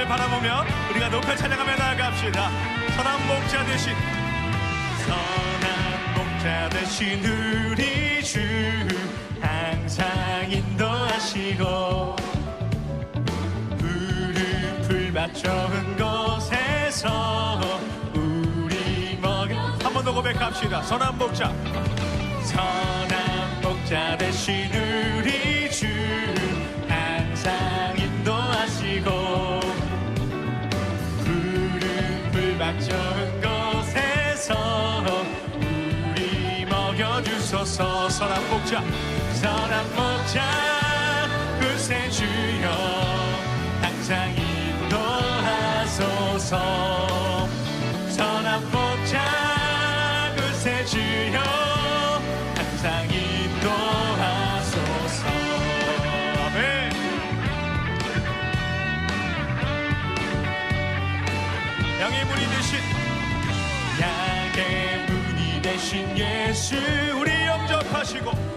하나님을 바라보며 우리가 높여 찬양하며 나아갑시다. 선한 목자 되신 우리 주 항상 인도하시고 무릎을 맞춰은 곳에서 우리 먹여 한 번 더 고백합시다. 선한 목자 되신 우리 주 항상 인도하시고 무릎을 맞춰은 곳에서 우리 먹여주소서. 선한 목자 구세주여 항상 인도하소서. 선한 목자 구세주여 항상 인도하소서. 아멘. 양의 문이 되신 예수 우리 영접하시고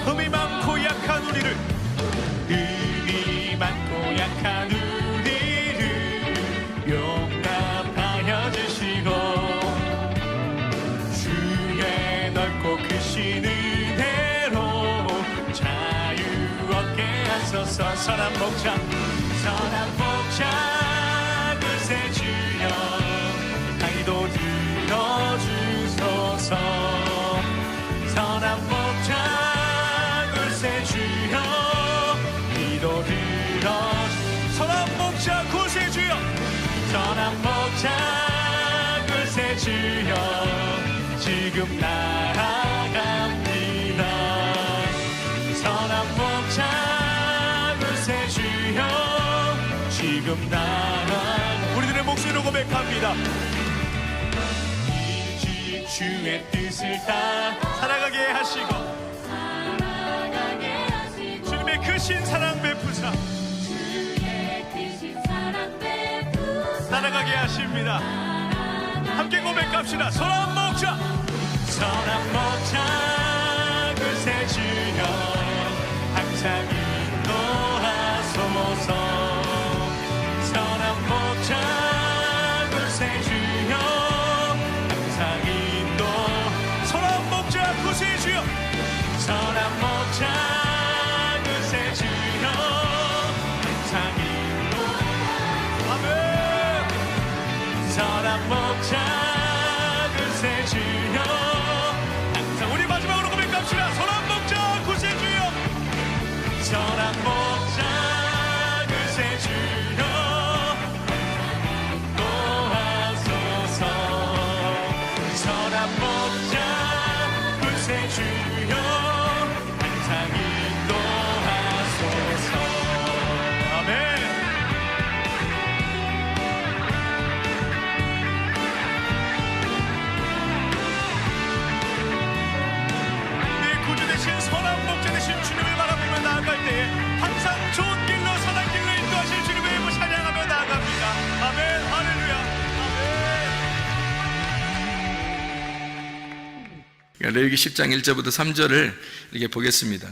흠이 많고 약한 우리를 용납하여 주시고 주의 넓고 크신 은혜로 자유 얻게 하소서. 선한 목자 구세주여 강의도 들어주소서. 선한 목자 구세주여 기도 들어주소서. 선한 목자 구세주여 선한 목자 구세주여 지금 나아갑니다. 선한 목자 구세주여 지금 우리들의 목소리로 고백합니다. 일찍 주의 뜻을 다 살아가게 하시고 주님의 크신 사랑 베푸사 살아가게 하십니다. 함께 고백합시다. 선한 목자 구세주여 항상 인도하소서. 선한 목자 구세주여 항상 인도. 선한 목자 구세주여 선한 목자 구세주여 항상 인도. 아멘. 선한 목자 구세주여 항상 우리 마지막으로 고백합시다. 선한 목자 구세주여 선한 목자 구세주여 인도하소서. 선한 목자 구세주여 항상 인도하소서. 아멘. 선한 목자 되신 주님을 바라보며 나아갈 때에 항상 좋은 길로 선한 길로 인도하실 주님의 이름을 찬양하며 나아갑니다. 아멘. 할렐루야. 아멘. 레위기 10장 1절부터 3절을 이렇게 보겠습니다.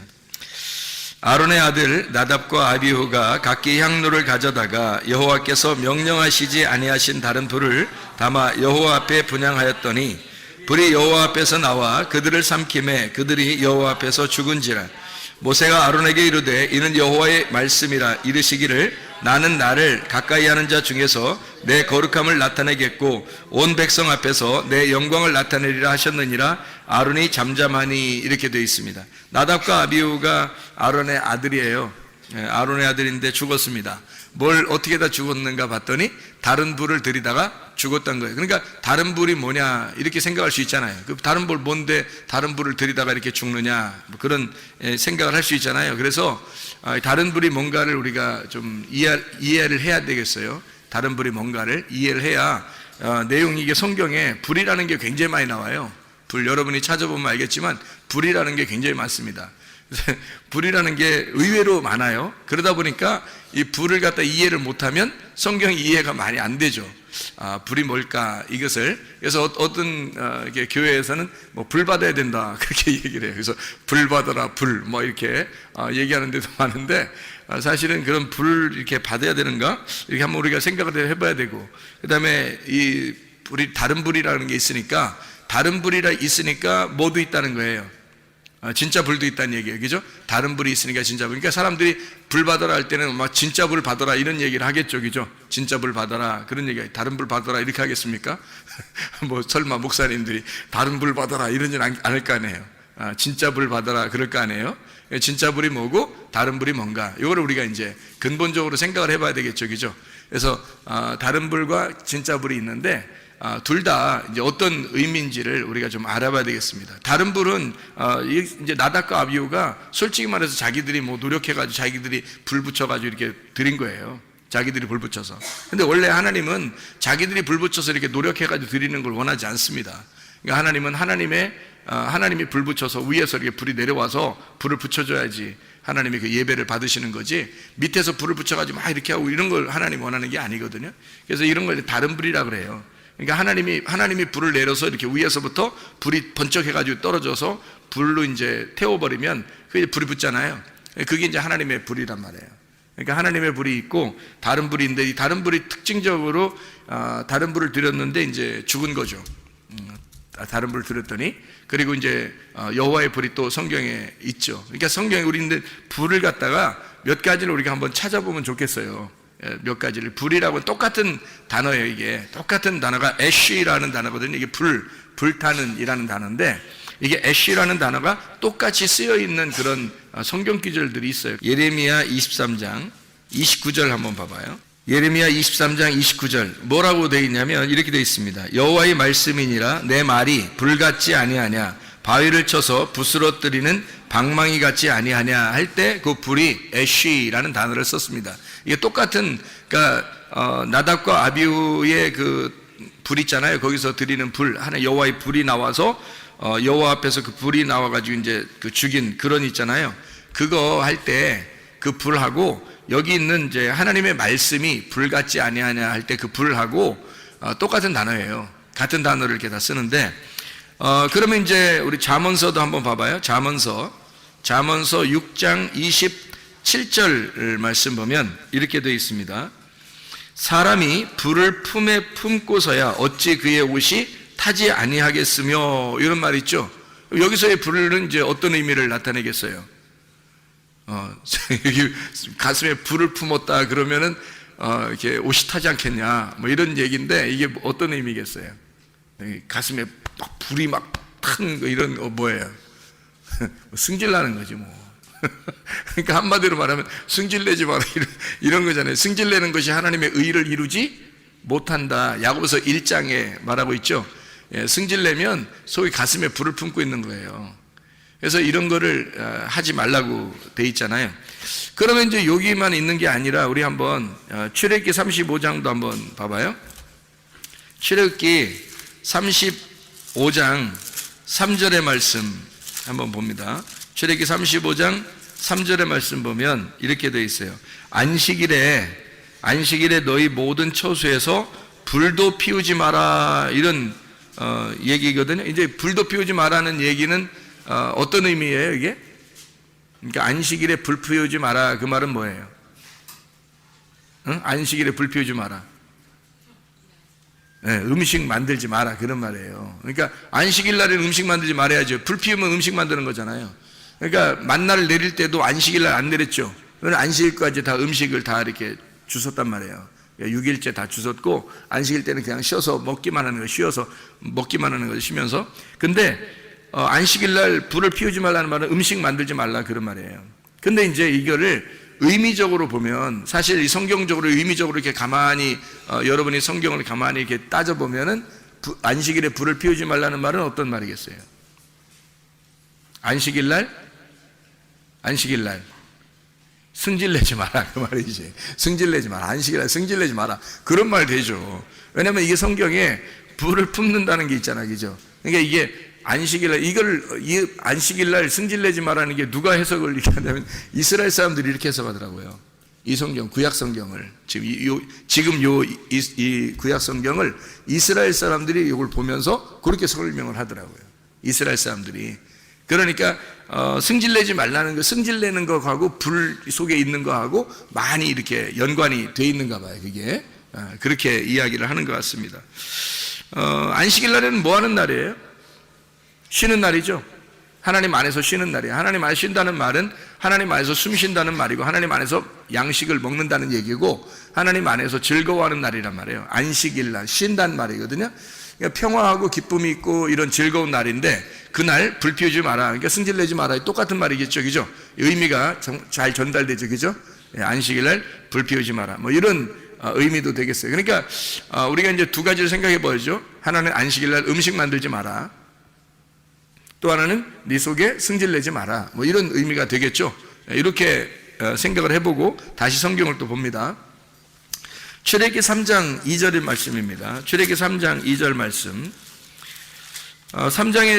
아론의 아들 나답과 아비후가 각기 향로를 가져다가 여호와께서 명령하시지 아니하신 다른 불을 담아 여호와 앞에 분향하였더니 불이 여호와 앞에서 나와 그들을 삼킴에 그들이 여호와 앞에서 죽은지라. 모세가 아론에게 이르되 이는 여호와의 말씀이라 이르시기를 나는 나를 가까이 하는 자 중에서 내 거룩함을 나타내겠고 온 백성 앞에서 내 영광을 나타내리라 하셨느니라. 아론이 잠잠하니. 이렇게 되어 있습니다. 나답과 아비후가 아론의 아들이에요. 아론의 아들인데 죽었습니다. 뭘 어떻게 다 죽었는가 봤더니 다른 불을 들이다가 죽었다는 거예요. 그러니까 다른 불이 뭐냐 이렇게 생각할 수 있잖아요. 그 다른 불 뭔데 다른 불을 들이다가 이렇게 죽느냐 뭐 그런 생각을 할 수 있잖아요. 그래서 다른 불이 뭔가를 우리가 좀 이해를 해야 되겠어요. 다른 불이 뭔가를 이해를 해야 내용이 이게 성경에 불이라는 게 굉장히 많이 나와요. 불 여러분이 찾아보면 알겠지만 불이라는 게 굉장히 많습니다. 불이라는 게 의외로 많아요. 그러다 보니까 이 불을 갖다 이해를 못하면 성경이 이해가 많이 안 되죠. 불이 뭘까 이것을, 그래서 어떤 이렇게 교회에서는 뭐 불 받아야 된다 그렇게 얘기를 해요. 그래서 불 받아라 불 뭐 이렇게 얘기하는 데도 많은데, 사실은 그런 불 이렇게 받아야 되는가 이렇게 한번 우리가 생각을 해봐야 되고, 그 다음에 이 불이 다른 불이라는 게 있으니까, 다른 불이라 있으니까 뭐도 있다는 거예요. 진짜 불도 있다는 얘기예요. 그죠? 다른 불이 있으니까 진짜 불. 그러니까 사람들이 불 받아라 할 때는 막 진짜 불 받아라 이런 얘기를 하겠죠. 그죠? 진짜 불 받아라. 그런 얘기, 다른 불 받아라 이렇게 하겠습니까? 뭐 설마 목사님들이 다른 불 받아라 이러진 않을 거 아니에요. 진짜 불 받아라 그럴 거 아니에요. 진짜 불이 뭐고 다른 불이 뭔가, 이거를 우리가 이제 근본적으로 생각을 해봐야 되겠죠. 그죠? 그래서 다른 불과 진짜 불이 있는데, 둘 다 이제 어떤 의미인지를 우리가 좀 알아봐야 되겠습니다. 다른 불은 이제 나답과 아비후가 솔직히 말해서 자기들이 뭐 노력해가지고 자기들이 불 붙여가지고 이렇게 드린 거예요. 자기들이 불 붙여서. 근데 원래 하나님은 자기들이 불 붙여서 이렇게 노력해가지고 드리는 걸 원하지 않습니다. 그러니까 하나님은 하나님이 불 붙여서 위에서 이렇게 불이 내려와서 불을 붙여줘야지 하나님이 그 예배를 받으시는 거지, 밑에서 불을 붙여가지고 막 이렇게 하고 이런 걸 하나님이 원하는 게 아니거든요. 그래서 이런 걸 다른 불이라 그래요. 그러니까 하나님이 불을 내려서 이렇게 위에서부터 불이 번쩍해가지고 떨어져서 불로 이제 태워버리면 그게 불이 붙잖아요. 그게 이제 하나님의 불이란 말이에요. 그러니까 하나님의 불이 있고 다른 불이 있는데, 이 다른 불이 특징적으로 다른 불을 드렸는데 이제 죽은 거죠. 다른 불을 드렸더니, 그리고 이제 여호와의 불이 또 성경에 있죠. 그러니까 성경에 우리는 불을 갖다가 몇 가지를 우리가 한번 찾아보면 좋겠어요. 몇 가지를. 불이라고 똑같은 단어예요. 이게 똑같은 단어가 애쉬라는 단어거든요. 이게 불타는 이라는 단어인데, 이게 애쉬라는 단어가 똑같이 쓰여 있는 그런 성경 구절들이 있어요. 예레미야 23장 29절 한번 봐봐요. 예레미야 23장 29절 뭐라고 되어 있냐면 이렇게 되어 있습니다. 여호와의 말씀이니라 내 말이 불같지 아니하냐, 바위를 쳐서 부스러뜨리는 방망이 같지 아니하냐 할 때 그 불이 애쉬라는 단어를 썼습니다. 이게 똑같은, 그러니까 나답과 아비후의 그 불 있잖아요. 거기서 드리는 불, 하나 여호와의 불이 나와서 여호와 앞에서 그 불이 나와가지고 이제 그 죽인 그런 있잖아요. 그거 할 때 그 불하고 여기 있는 이제 하나님의 말씀이 불같지 아니하냐 할 때 그 불하고 똑같은 단어예요. 같은 단어를 이렇게 다 쓰는데, 그러면 이제 우리 잠언서도 한번 봐봐요. 잠언서 6장 27절 말씀 보면 이렇게 되어 있습니다. 사람이 불을 품에 품고서야 어찌 그의 옷이 타지 아니하겠으며, 이런 말이 있죠. 여기서의 불은 이제 어떤 의미를 나타내겠어요? 여기 가슴에 불을 품었다 그러면은 이렇게 옷이 타지 않겠냐 뭐 이런 얘기인데, 이게 어떤 의미겠어요? 가슴에 막 불이 막 탄 거 이런 뭐예요? 승질나는 거지 뭐. 그러니까 한마디로 말하면 승질내지 마라 이런 거잖아요. 승질내는 것이 하나님의 의를 이루지 못한다. 야고보서 1장에 말하고 있죠. 승질내면 소위 가슴에 불을 품고 있는 거예요. 그래서 이런 거를 하지 말라고 돼 있잖아요. 그러면 이제 여기만 있는 게 아니라 우리 한번 출애굽기 35장도 한번 봐봐요. 출애굽기 35장 3절의 말씀 한번 봅니다. 출애굽기 35장 3절의 말씀 보면 이렇게 되어 있어요. 안식일에 너희 모든 처소에서 불도 피우지 마라, 이런 얘기거든요. 이제 불도 피우지 마라는 얘기는 어떤 의미예요 이게? 그러니까 안식일에 불 피우지 마라, 그 말은 뭐예요? 응? 안식일에 불 피우지 마라, 음식 만들지 마라, 그런 말이에요. 그러니까 안식일 날에는 음식 만들지 말아야죠. 불 피우면 음식 만드는 거잖아요. 그러니까 만나를 내릴 때도 안식일 날 안 내렸죠. 그건 안식일까지 다 음식을 다 이렇게 주웠단 말이에요. 6일째 다 주웠고, 안식일 때는 그냥 쉬어서 먹기만 하는 거, 쉬어서 먹기만 하는 거, 쉬면서. 근데 안식일 날 불을 피우지 말라는 말은 음식 만들지 말라, 그런 말이에요. 근데 이제 이거를 의미적으로 보면, 사실 이 성경적으로 의미적으로 이렇게 가만히 여러분이 성경을 가만히 이렇게 따져보면은 안식일에 불을 피우지 말라는 말은 어떤 말이겠어요? 안식일 날 승질내지 마라, 그 말이지. 승질내지 마라, 안식일 날 승질내지 마라, 그런 말 되죠. 왜냐면 이게 성경에 불을 품는다는 게 있잖아, 그죠? 그러니까 이게 안식일날, 이 안식일날 승질내지 마라는 게 누가 해석을 이렇게 한다면 이스라엘 사람들이 이렇게 해석하더라고요. 이 성경, 구약 성경을 지금 이 구약 성경을 이스라엘 사람들이 이걸 보면서 그렇게 설명을 하더라고요. 이스라엘 사람들이. 그러니까 승질내지 말라는 거, 승질내는 거하고 불 속에 있는 거하고 많이 이렇게 연관이 돼 있는가 봐요. 그게 그렇게 이야기를 하는 것 같습니다. 안식일 날에는 뭐 하는 날이에요? 쉬는 날이죠. 하나님 안에서 쉬는 날이에요. 하나님 안에서 쉰다는 말은 하나님 안에서 숨 쉰다는 말이고, 하나님 안에서 양식을 먹는다는 얘기고, 하나님 안에서 즐거워하는 날이란 말이에요. 안식일 날, 쉰다는 말이거든요. 그러니까 평화하고 기쁨이 있고 이런 즐거운 날인데, 그날 불 피우지 마라, 그러니까 승질내지 마라, 똑같은 말이겠죠, 그죠? 의미가 잘 전달되죠, 그죠? 안식일 날 불 피우지 마라, 뭐 이런 의미도 되겠어요. 그러니까 우리가 이제 두 가지를 생각해 보죠. 하나는 안식일 날 음식 만들지 마라, 또 하나는 네 속에 승질내지 마라, 뭐 이런 의미가 되겠죠. 이렇게 생각을 해보고 다시 성경을 또 봅니다. 출애기 3장 2절의 말씀입니다. 출애기 3장 2절 말씀.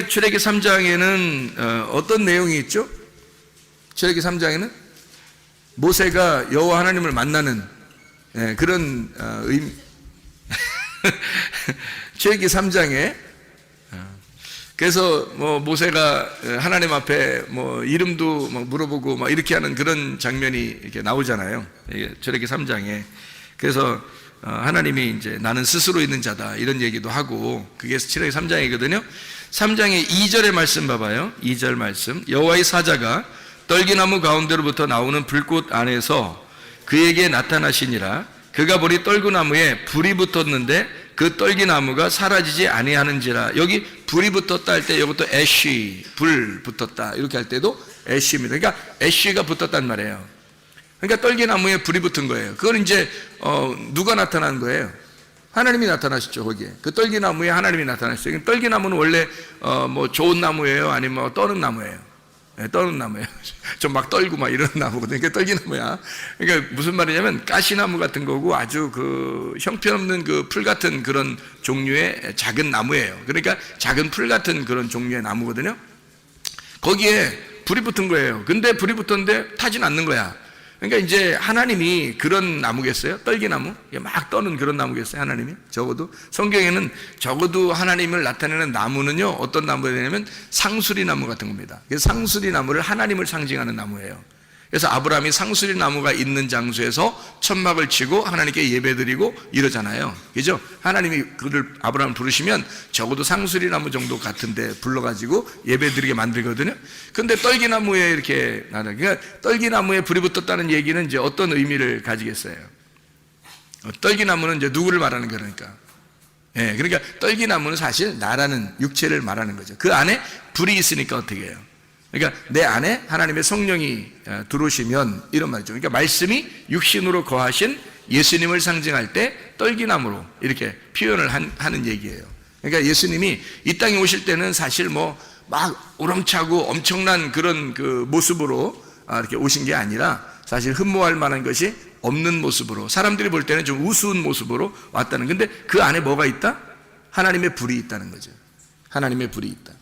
출애기 3장에는 어떤 내용이 있죠? 출애기 3장에는 모세가 여호와 하나님을 만나는 그런 의미. 출애기 3장에 그래서 뭐 모세가 하나님 앞에 뭐 이름도 막 물어보고 막 이렇게 하는 그런 장면이 이렇게 나오잖아요. 출애기 3장에. 그래서 하나님이 이제 나는 스스로 있는 자다 이런 얘기도 하고, 그게 출애기 3장이거든요. 3장의 2절의 말씀 봐봐요. 2절 말씀. 여호와의 사자가 떨기나무 가운데로부터 나오는 불꽃 안에서 그에게 나타나시니라. 그가 보니 떨구나무에 불이 붙었는데 그 떨기나무가 사라지지 아니하는지라. 여기 불이 붙었다 할 때 이것도 애쉬, 불 붙었다 이렇게 할 때도 애쉬입니다. 그러니까 애쉬가 붙었단 말이에요. 그러니까 떨기나무에 불이 붙은 거예요. 그건 이제 누가 나타난 거예요? 하나님이 나타나셨죠. 거기에 그 떨기나무에 하나님이 나타나셨어요. 떨기나무는 원래 뭐 좋은 나무예요, 아니면 뭐 떠는 나무예요? 떠는 나무예요. 좀 막 떨고 막 이런 나무거든요. 그러니까 떨기나무야. 그러니까 무슨 말이냐면 가시나무 같은 거고, 아주 그 형편없는 그 풀 같은 그런 종류의 작은 나무예요. 그러니까 작은 풀 같은 그런 종류의 나무거든요. 거기에 불이 붙은 거예요. 근데 불이 붙었는데 타진 않는 거야. 그러니까 이제 하나님이 그런 나무겠어요? 떨기나무? 막 떠는 그런 나무겠어요? 하나님이? 적어도 성경에는 적어도 하나님을 나타내는 나무는요, 어떤 나무가 되냐면 상수리 나무 같은 겁니다. 그래서 상수리 나무를 하나님을 상징하는 나무예요. 그래서 아브라함이 상수리 나무가 있는 장소에서 천막을 치고 하나님께 예배드리고 이러잖아요. 그죠? 하나님이 아브라함을 부르시면 적어도 상수리 나무 정도 같은데 불러가지고 예배드리게 만들거든요. 근데 떨기나무에 이렇게, 그러니까 떨기나무에 불이 붙었다는 얘기는 이제 어떤 의미를 가지겠어요? 떨기나무는 이제 누구를 말하는 거니까. 그러니까 떨기나무는 사실 나라는 육체를 말하는 거죠. 그 안에 불이 있으니까 어떻게 해요? 그러니까 내 안에 하나님의 성령이 들어오시면 이런 말이죠. 그러니까 말씀이 육신으로 거하신 예수님을 상징할 때 떨기나무로 이렇게 표현을 하는 얘기예요. 그러니까 예수님이 이 땅에 오실 때는 사실 뭐 막 우렁차고 엄청난 그런 그 모습으로 이렇게 오신 게 아니라, 사실 흠모할 만한 것이 없는 모습으로, 사람들이 볼 때는 좀 우스운 모습으로 왔다는. 근데 그 안에 뭐가 있다? 하나님의 불이 있다는 거죠. 하나님의 불이 있다.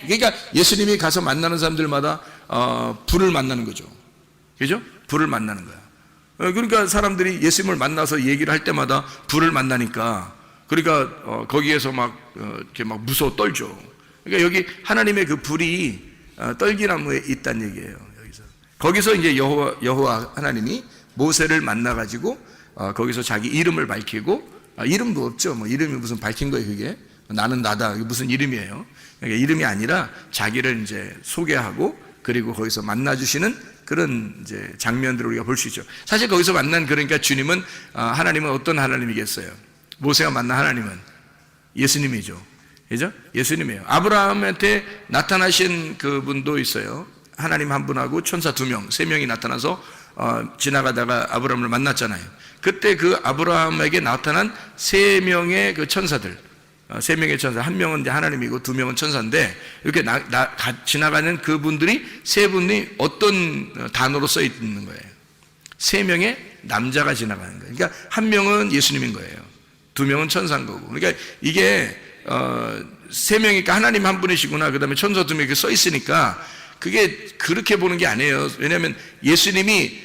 그러니까 예수님이 가서 만나는 사람들마다 불을 만나는 거죠. 그죠? 불을 만나는 거야. 그러니까 사람들이 예수님을 만나서 얘기를 할 때마다 불을 만나니까, 그러니까 거기에서 이렇게 막 무서워 떨죠. 그러니까 여기 하나님의 그 불이 떨기나무에 있다는 얘기예요. 거기서 이제 여호와 하나님이 모세를 만나가지고 거기서 자기 이름을 밝히고, 이름도 없죠. 뭐 이름이 무슨 밝힌 거예요, 그게? 나는 나다. 이게 무슨 이름이에요? 그러니까 이름이 아니라 자기를 이제 소개하고, 그리고 거기서 만나주시는 그런 이제 장면들을 우리가 볼 수 있죠. 사실 거기서 만난, 그러니까 주님은, 하나님은 어떤 하나님이겠어요? 모세가 만난 하나님은 예수님이죠. 그죠? 예수님이에요. 아브라함한테 나타나신 그분도 있어요. 하나님 한 분하고 천사 2명, 3명이 나타나서 지나가다가 아브라함을 만났잖아요. 그때 그 아브라함에게 나타난 3명의 그 천사들, 3명의 천사, 1명은 이제 하나님이고 2명은 천사인데, 이렇게 지나가는 그분들이 3분이 어떤 단어로 써 있는 거예요? 3명의 남자가 지나가는 거예요. 그러니까 1명은 예수님인 거예요. 2명은 천사인 거고. 그러니까 이게 3명이니까 하나님 한 분이시구나, 그 다음에 천사 2명이 써 있으니까 그게 그렇게 보는 게 아니에요. 왜냐하면 예수님이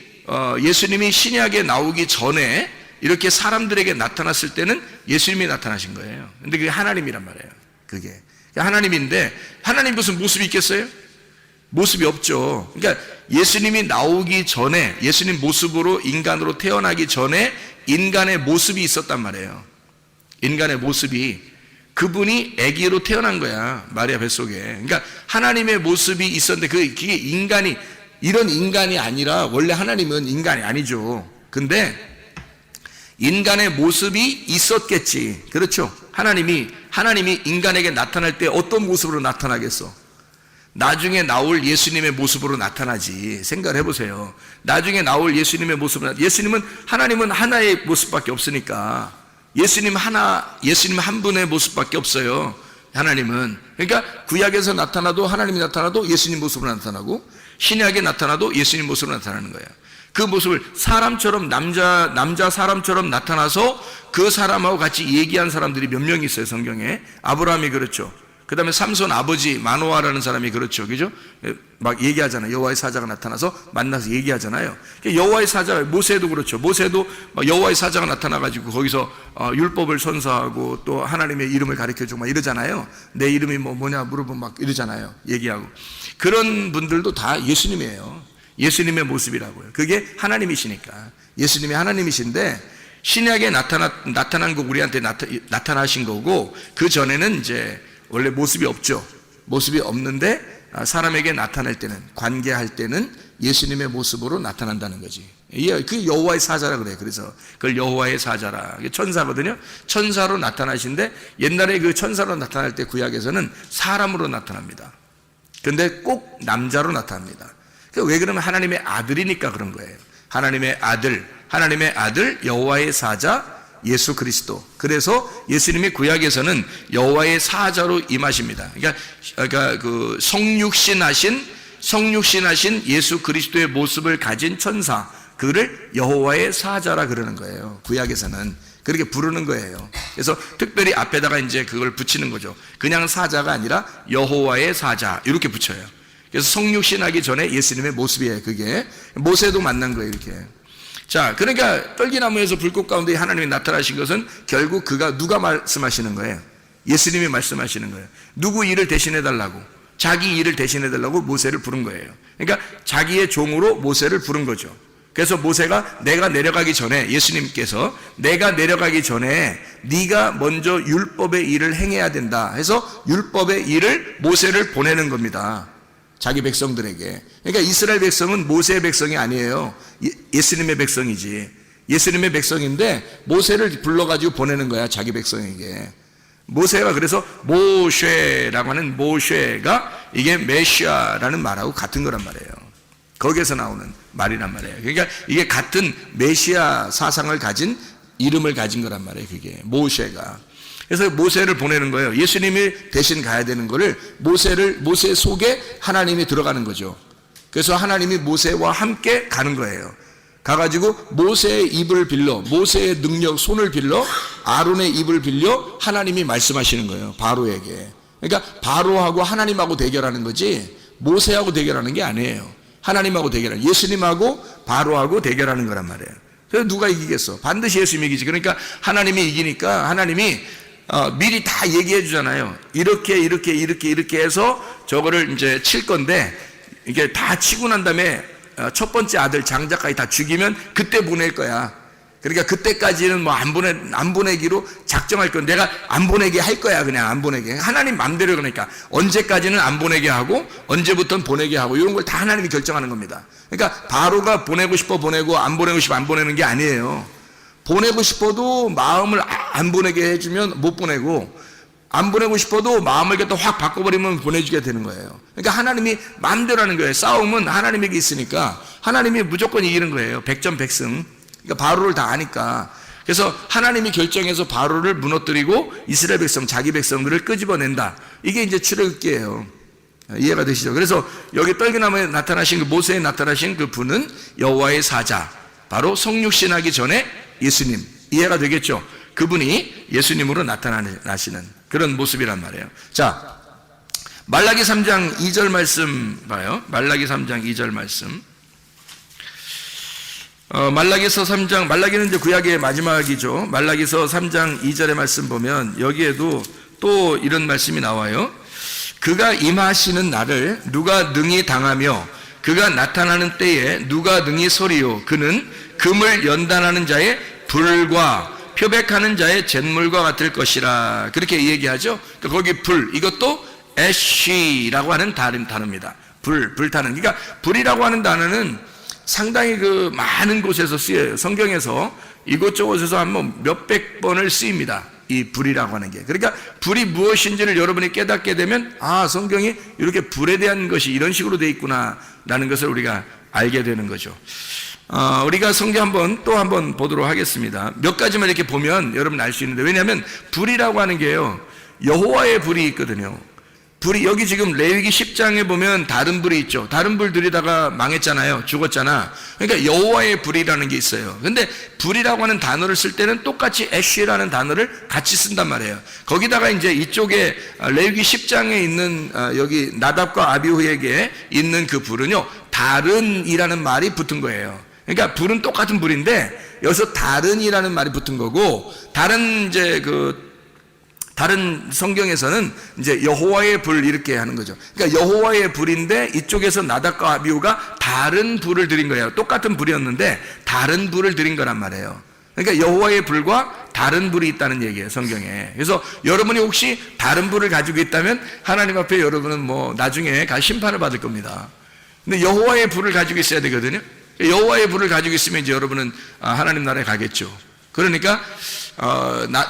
예수님이 신약에 나오기 전에 이렇게 사람들에게 나타났을 때는 예수님이 나타나신 거예요. 근데 그게 하나님이란 말이에요. 그게 하나님인데, 하나님 무슨 모습이 있겠어요? 모습이 없죠. 그러니까 예수님이 나오기 전에, 예수님 모습으로 인간으로 태어나기 전에 인간의 모습이 있었단 말이에요. 인간의 모습이, 그분이 아기로 태어난 거야, 마리아 뱃속에. 그러니까 하나님의 모습이 있었는데 그게 인간이, 이런 인간이 아니라, 원래 하나님은 인간이 아니죠. 근데 인간의 모습이 있었겠지. 그렇죠? 하나님이 인간에게 나타날 때 어떤 모습으로 나타나겠어? 나중에 나올 예수님의 모습으로 나타나지. 생각을 해보세요. 나중에 나올 예수님의 모습은, 하나님은 하나의 모습밖에 없으니까, 예수님 한 분의 모습밖에 없어요. 하나님은. 그러니까 구약에서 나타나도, 하나님이 나타나도 예수님 모습으로 나타나고, 신약에 나타나도 예수님 모습으로 나타나는 거예요. 그 모습을 사람처럼, 남자 사람처럼 나타나서 그 사람하고 같이 얘기한 사람들이 몇 명 있어요, 성경에. 아브라함이 그렇죠. 그 다음에 삼손 아버지 마노아라는 사람이 그렇죠. 그죠? 막 얘기하잖아요. 여호와의 사자가 나타나서 만나서 얘기하잖아요. 여호와의 사자, 모세도 그렇죠. 모세도 여호와의 사자가 나타나가지고 거기서 율법을 선서하고 또 하나님의 이름을 가르쳐주고 막 이러잖아요. 내 이름이 뭐냐 물어보면 막 이러잖아요. 얘기하고. 그런 분들도 다 예수님이에요. 예수님의 모습이라고요. 그게 하나님이시니까. 예수님이 하나님이신데, 신약에 나타난 거 우리한테 나타나신 거고, 그 전에는 이제 원래 모습이 없죠. 모습이 없는데 사람에게 나타날 때는, 관계할 때는 예수님의 모습으로 나타난다는 거지. 그 여호와의 사자라 그래요. 그래서 그걸 여호와의 사자라. 천사거든요. 천사로 나타나신데, 옛날에 그 천사로 나타날 때 구약에서는 사람으로 나타납니다. 근데 꼭 남자로 나타납니다. 왜 그러면 하나님의 아들이니까 그런 거예요. 하나님의 아들 여호와의 사자 예수 그리스도. 그래서 예수님이 구약에서는 여호와의 사자로 임하십니다. 그러니까 그 성육신하신 예수 그리스도의 모습을 가진 천사, 그를 여호와의 사자라 그러는 거예요. 구약에서는 그렇게 부르는 거예요. 그래서 특별히 앞에다가 이제 그걸 붙이는 거죠. 그냥 사자가 아니라 여호와의 사자 이렇게 붙여요. 그래서 성육신하기 전에 예수님의 모습이에요. 그게 모세도 만난 거예요. 이렇게. 자, 그러니까 떨기나무에서 불꽃 가운데 하나님이 나타나신 것은 결국 누가 말씀하시는 거예요? 예수님이 말씀하시는 거예요. 누구 일을 대신해 달라고, 자기 일을 대신해 달라고 모세를 부른 거예요. 그러니까 자기의 종으로 모세를 부른 거죠. 그래서 모세가 내가 내려가기 전에, 예수님께서 내가 내려가기 전에 네가 먼저 율법의 일을 행해야 된다 해서 율법의 일을 모세를 보내는 겁니다. 자기 백성들에게. 그러니까 이스라엘 백성은 모세의 백성이 아니에요. 예수님의 백성이지. 예수님의 백성인데 모세를 불러가지고 보내는 거야, 자기 백성에게. 모세가 그래서 모쉐라고 하는 모쉐가 이게 메시아라는 말하고 같은 거란 말이에요. 거기에서 나오는 말이란 말이에요. 그러니까 이게 같은 메시아 사상을 가진, 이름을 가진 거란 말이에요. 그게 모쉐가. 그래서 모세를 보내는 거예요. 예수님이 대신 가야 되는 거를 모세 속에 하나님이 들어가는 거죠. 그래서 하나님이 모세와 함께 가는 거예요. 가가지고 모세의 입을 빌려, 모세의 능력, 손을 빌려, 아론의 입을 빌려 하나님이 말씀하시는 거예요. 바로에게. 그러니까 바로하고 하나님하고 대결하는 거지 모세하고 대결하는 게 아니에요. 하나님하고 대결하는, 예수님하고 바로하고 대결하는 거란 말이에요. 그래서 누가 이기겠어? 반드시 예수님이 이기지. 그러니까 하나님이 이기니까 하나님이 미리 다 얘기해 주잖아요. 이렇게 해서 저거를 이제 칠 건데, 이게 다 치고 난 다음에 첫 번째 아들 장자까지 다 죽이면 그때 보낼 거야. 그러니까 그때까지는 뭐 안 보내기로 작정할 건, 내가 안 보내게 할 거야. 그냥 안 보내게. 하나님 맘대로. 그러니까 언제까지는 안 보내게 하고 언제부터는 보내게 하고 이런 걸 다 하나님이 결정하는 겁니다. 그러니까 바로가 보내고 싶어 보내고 안 보내고 싶어 안 보내는 게 아니에요. 보내고 싶어도 마음을 안 보내게 해주면 못 보내고, 안 보내고 싶어도 마음을 갖다 확 바꿔버리면 보내주게 되는 거예요. 그러니까 하나님이 마음대로 하는 거예요. 싸움은 하나님에게 있으니까 하나님이 무조건 이기는 거예요. 백전백승. 그러니까 바로를 다 아니까. 그래서 하나님이 결정해서 바로를 무너뜨리고 이스라엘 백성, 자기 백성들을 끄집어낸다. 이게 이제 출애굽기예요. 이해가 되시죠? 그래서 여기 떨기나무에 나타나신 그 모세에 나타나신 그 분은 여호와의 사자, 바로 성육신하기 전에 예수님. 이해가 되겠죠? 그분이 예수님으로 나타나시는 그런 모습이란 말이에요. 자, 말라기 3장 2절 말씀 봐요. 말라기 3장 2절 말씀. 말라기서 3장, 말라기는 이제 구약의 마지막이죠. 말라기서 3장 2절의 말씀 보면 여기에도 또 이런 말씀이 나와요. 그가 임하시는 날을 누가 능히 당하며 그가 나타나는 때에 누가 능히 서리요. 그는 금을 연단하는 자의 불과 표백하는 자의 잿물과 같을 것이라. 그렇게 얘기하죠. 거기 불, 이것도 애쉬라고 하는 단어입니다. 불타는. 그러니까 불이라고 하는 단어는 상당히 그 많은 곳에서 쓰여요. 성경에서 이곳저곳에서 한번 몇백 번을 쓰입니다. 이 불이라고 하는 게. 그러니까 불이 무엇인지를 여러분이 깨닫게 되면 성경이 이렇게 불에 대한 것이 이런 식으로 되어 있구나 라는 것을 우리가 알게 되는 거죠. 우리가 성경 또 한번 보도록 하겠습니다. 몇 가지만 이렇게 보면 여러분 알 수 있는데, 왜냐하면 불이라고 하는 게요, 여호와의 불이 있거든요. 불이 여기 지금 레위기 10장에 보면 다른 불이 있죠. 다른 불 들이다가 망했잖아요. 죽었잖아. 그러니까 여호와의 불이라는 게 있어요. 근데 불이라고 하는 단어를 쓸 때는 똑같이 애쉬라는 단어를 같이 쓴단 말이에요. 거기다가 이제 이쪽에 레위기 10장에 있는 여기 나답과 아비후에게 있는 그 불은요, 다른이라는 말이 붙은 거예요. 그러니까 불은 똑같은 불인데 여기서 다른이라는 말이 붙은 거고, 다른 성경에서는 이제 여호와의 불 이렇게 하는 거죠. 그러니까 여호와의 불인데 이쪽에서 나답과 아비후가 다른 불을 드린 거예요. 똑같은 불이었는데 다른 불을 드린 거란 말이에요. 그러니까 여호와의 불과 다른 불이 있다는 얘기예요, 성경에. 그래서 여러분이 혹시 다른 불을 가지고 있다면 하나님 앞에 여러분은 나중에 심판을 받을 겁니다. 근데 여호와의 불을 가지고 있어야 되거든요. 여호와의 불을 가지고 있으면 이제 여러분은 하나님 나라에 가겠죠. 그러니까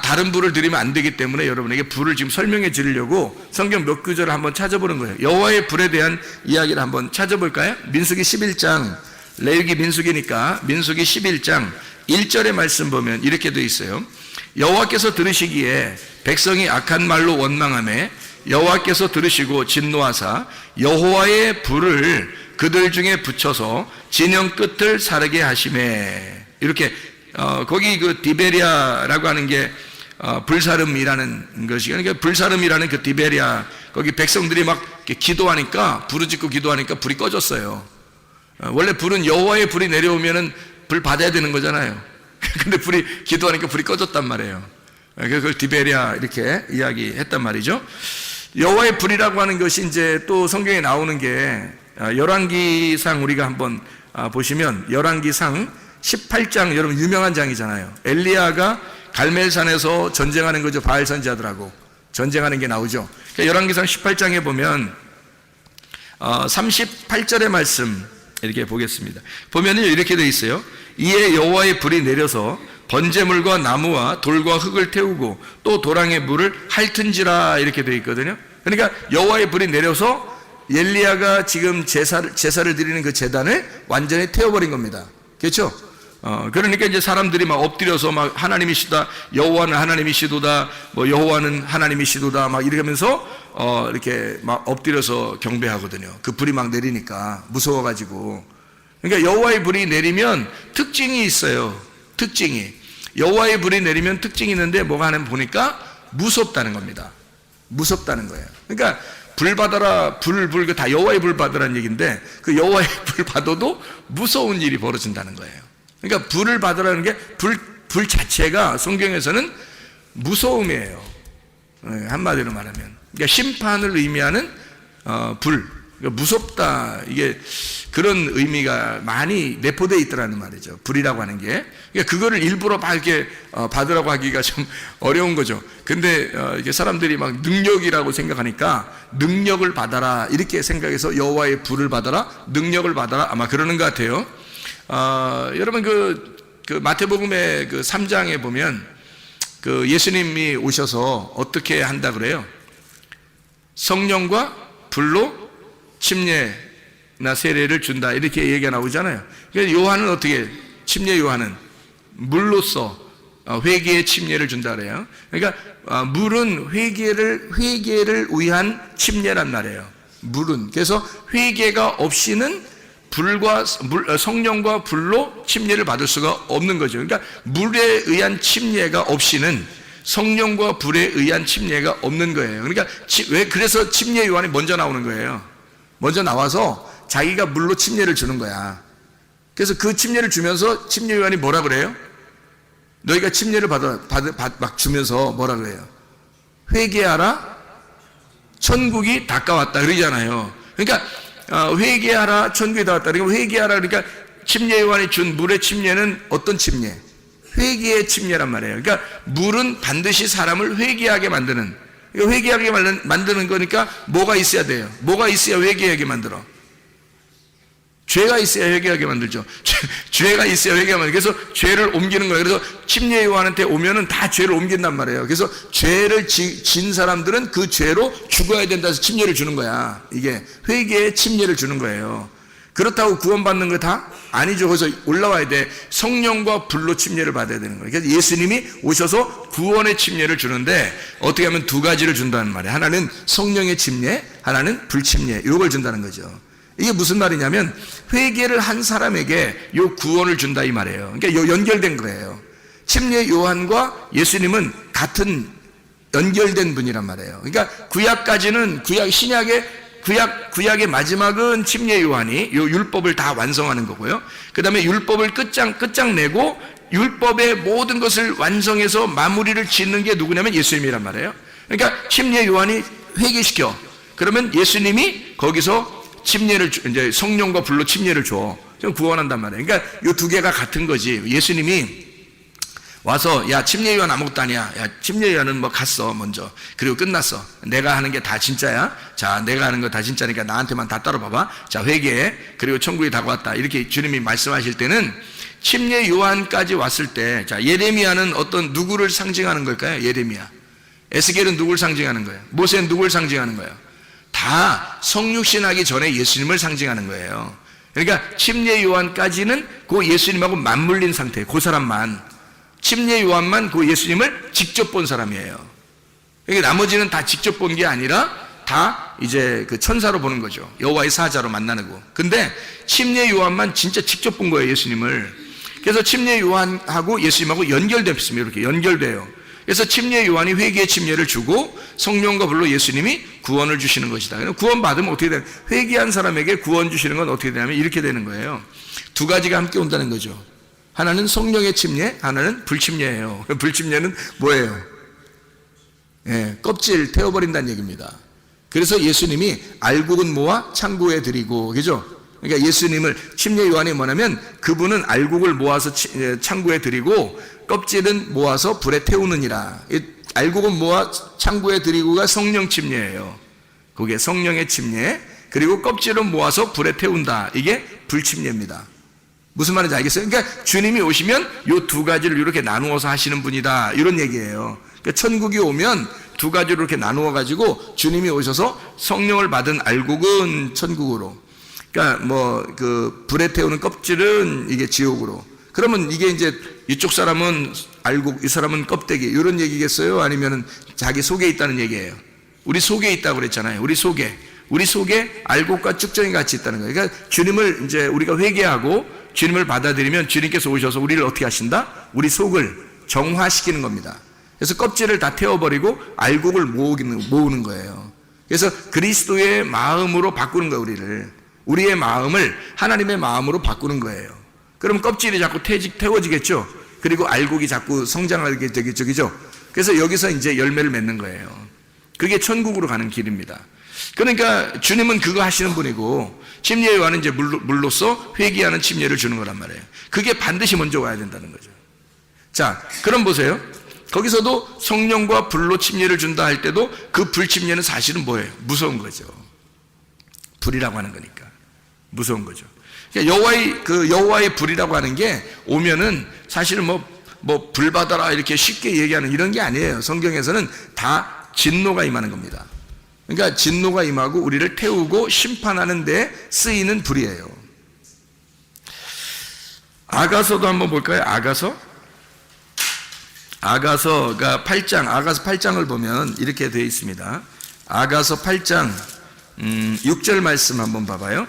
다른 불을 드리면 안 되기 때문에 여러분에게 불을 지금 설명해 드리려고 성경 몇 구절을 한번 찾아보는 거예요. 여호와의 불에 대한 이야기를 한번 찾아볼까요? 민수기 11장, 레위기 민수기니까 민수기 11장 1절의 말씀 보면 이렇게 되어 있어요. 여호와께서 들으시기에 백성이 악한 말로 원망하며 여호와께서 들으시고 진노하사 여호와의 불을 그들 중에 붙여서 진영 끝을 사르게 하시매. 이렇게 거기 그 디베리아라고 하는 게 불사름이라는 것이, 그러니까 불사름이라는 그 디베리아, 거기 백성들이 막 기도하니까, 부르짖고 기도하니까 불이 꺼졌어요. 원래 불은 여호와의 불이 내려오면은 불 받아야 되는 거잖아요. 근데 기도하니까 불이 꺼졌단 말이에요. 그래서 그걸 디베리아 이렇게 이야기했단 말이죠. 여호와의 불이라고 하는 것이 이제 또 성경에 나오는 게 열왕기상 우리가 한번 보시면 열왕기상 18장, 여러분 유명한 장이잖아요. 엘리야가 갈멜산에서 전쟁하는 거죠. 바알 선지자들하고 전쟁하는 게 나오죠. 그러니까 열왕기상 18장에 보면 38절의 말씀 이렇게 보겠습니다. 보면은 이렇게 되어 있어요. 이에 여호와의 불이 내려서 번제물과 나무와 돌과 흙을 태우고 또 도랑의 물을 핥은지라, 이렇게 되어 있거든요. 그러니까 여호와의 불이 내려서 엘리야가 지금 제사를 드리는 그 제단을 완전히 태워버린 겁니다. 그렇죠? 그러니까 이제 사람들이 막 엎드려서 막 하나님이시다, 여호와는 하나님이시도다, 여호와는 하나님이시도다, 막 이러면서 이렇게 막 엎드려서 경배하거든요. 그 불이 막 내리니까 무서워가지고. 그러니까 여호와의 불이 내리면 특징이 있어요. 특징이. 여호와의 불이 내리면 특징이 있는데 뭐가 하냐면 보니까 무섭다는 겁니다. 무섭다는 거예요. 그러니까 불 받아라, 불 다 여호와의 불 받으라는 얘기인데 그 여호와의 불 받아도 무서운 일이 벌어진다는 거예요. 그러니까 불을 받으라는 게 불 자체가 성경에서는 무서움이에요. 한마디로 말하면. 그러니까 심판을 의미하는 불. 그러니까 무섭다. 이게 그런 의미가 많이 내포되어 있더라는 말이죠. 불이라고 하는 게. 그러니까 그거를 일부러 막 이렇게 받으라고 하기가 좀 어려운 거죠. 근데 이게 사람들이 막 능력이라고 생각하니까 능력을 받아라 이렇게 생각해서 여호와의 불을 받아라, 능력을 받아라, 아마 그러는 것 같아요. 여러분 그 마태복음의 그 3장에 보면 그 예수님이 오셔서 어떻게 한다 그래요? 성령과 불로 침례나 세례를 준다, 이렇게 얘기가 나오잖아요. 그래서 요한은 어떻게, 침례 요한은 물로써 회개의 침례를 준다 그래요. 그러니까 물은 회개를 위한 침례란 말이에요. 물은. 그래서 회개가 없이는 성령과 불로 침례를 받을 수가 없는 거죠. 그러니까 물에 의한 침례가 없이는 성령과 불에 의한 침례가 없는 거예요. 그러니까 그래서 침례 요한이 먼저 나오는 거예요. 먼저 나와서 자기가 물로 침례를 주는 거야. 그래서 그 침례를 주면서 침례 요한이 뭐라 그래요? 너희가 침례를 막 주면서 뭐라 그래요? 회개하라, 천국이 가까웠다 그러잖아요. 그러니까 회개하라, 천국이 가까웠다. 그러니까 회개하라, 그러니까 침례 요한이 준 물의 침례는 어떤 침례? 회개의 침례란 말이에요. 그러니까 물은 반드시 사람을 회개하게 만드는, 회개하게 만드는 거니까 뭐가 있어야 돼요? 뭐가 있어야 회개하게 만들어? 죄가 있어야 회개하게 만들죠. 죄가 있어야 회개하게 만들죠. 그래서 죄를 옮기는 거예요. 그래서 침례 요한한테 오면은 다 죄를 옮긴단 말이에요. 그래서 죄를 진 사람들은 그 죄로 죽어야 된다 해서 침례를 주는 거야. 이게 회개의 침례를 주는 거예요. 그렇다고 구원받는 거 다? 아니죠. 그래서 올라와야 돼. 성령과 불로 침례를 받아야 되는 거예요. 그래서 예수님이 오셔서 구원의 침례를 주는데 어떻게 하면 두 가지를 준다는 말이에요. 하나는 성령의 침례, 하나는 불침례. 이걸 준다는 거죠. 이게 무슨 말이냐면 회개를 한 사람에게 요 구원을 준다 이 말이에요. 그러니까 요 연결된 거예요. 침례 요한과 예수님은 같은 연결된 분이란 말이에요. 그러니까 구약까지는 구약의 마지막은 침례 요한이 요 율법을 다 완성하는 거고요. 그 다음에 율법을 끝장내고 율법의 모든 것을 완성해서 마무리를 짓는 게 누구냐면 예수님이란 말이에요. 그러니까 침례 요한이 회개시켜. 그러면 예수님이 거기서 침례를 이제 성령과 불로 침례를 줘. 구원한단 말이에요. 그러니까 이 두 개가 같은 거지. 예수님이 와서 야 침례 요한 아무것도 아니야. 야 침례 요한은 뭐 갔어 먼저. 그리고 끝났어. 내가 하는 게 다 진짜야. 자 내가 하는 거 다 진짜니까 나한테만 다 따라봐봐. 자 회개해. 그리고 천국이 다가왔다. 이렇게 주님이 말씀하실 때는 침례 요한까지 왔을 때, 자 예레미야는 어떤 누구를 상징하는 걸까요? 예레미야. 에스겔은 누구를 상징하는 거예요? 모세는 누구를 상징하는 거예요? 다 성육신하기 전에 예수님을 상징하는 거예요. 그러니까 침례 요한까지는 그 예수님하고 맞물린 상태, 그 사람만, 침례 요한만 그 예수님을 직접 본 사람이에요. 그러니까 나머지는 다 직접 본 게 아니라 다 이제 그 천사로 보는 거죠. 여호와의 사자로 만나는 거. 근데 침례 요한만 진짜 직접 본 거예요, 예수님을. 그래서 침례 요한하고 예수님하고 연결됐습니다. 이렇게 연결돼요. 그래서 침례 요한이 회개의 침례를 주고 성령과 불로 예수님이 구원을 주시는 것이다. 구원 받으면 어떻게 되냐? 회개한 사람에게 구원 주시는 건 어떻게 되냐면 이렇게 되는 거예요. 두 가지가 함께 온다는 거죠. 하나는 성령의 침례, 하나는 불침례예요. 불침례는 뭐예요? 예, 껍질 태워버린다는 얘기입니다. 그래서 예수님이 알곡은 모아 창고에 드리고, 그죠? 그러니까 예수님을, 침례 요한이 뭐냐면 그분은 알곡을 모아서 창고에 드리고 껍질은 모아서 불에 태우느니라. 알곡은 모아 창고에 드리고가 성령 침례예요. 그게 성령의 침례. 그리고 껍질은 모아서 불에 태운다. 이게 불침례입니다. 무슨 말인지 알겠어요? 그러니까 주님이 오시면 이 두 가지를 이렇게 나누어서 하시는 분이다. 이런 얘기예요. 그러니까 천국이 오면 두 가지로 이렇게 나누어 가지고 주님이 오셔서 성령을 받은 알곡은 천국으로, 그러니까 뭐 그 불에 태우는 껍질은 이게 지옥으로. 그러면 이게 이제 이쪽 사람은 알곡, 이 사람은 껍데기, 이런 얘기겠어요? 아니면은 자기 속에 있다는 얘기예요? 우리 속에 있다고 그랬잖아요. 우리 속에 알곡과 쭉정이 같이 있다는 거예요. 그러니까 주님을 이제 우리가 회개하고 주님을 받아들이면 주님께서 오셔서 우리를 어떻게 하신다? 우리 속을 정화시키는 겁니다. 그래서 껍질을 다 태워버리고 알곡을 모으는 거예요. 그래서 그리스도의 마음으로 바꾸는 거예요, 우리의 마음을 하나님의 마음으로 바꾸는 거예요. 그럼 껍질이 자꾸 태워지겠죠? 그리고 알곡이 자꾸 성장하게 되겠죠, 그죠? 그래서 여기서 이제 열매를 맺는 거예요. 그게 천국으로 가는 길입니다. 그러니까 주님은 그거 하시는 분이고, 침례 요한은 이제 물로써 회개하는 침례를 주는 거란 말이에요. 그게 반드시 먼저 와야 된다는 거죠. 자, 그럼 보세요. 거기서도 성령과 불로 침례를 준다 할 때도 그 불침례는 사실은 뭐예요? 무서운 거죠. 불이라고 하는 거니까. 무서운 거죠. 그러니까 여호와의 불이라고 하는 게 오면은 사실은 뭐 불 받아라 이렇게 쉽게 얘기하는 이런 게 아니에요. 성경에서는 다 진노가 임하는 겁니다. 그러니까 진노가 임하고 우리를 태우고 심판하는 데 쓰이는 불이에요. 아가서도 한번 볼까요? 아가서가 8장, 아가서 8장을 보면 이렇게 되어 있습니다. 아가서 8장 6절 말씀 한번 봐봐요.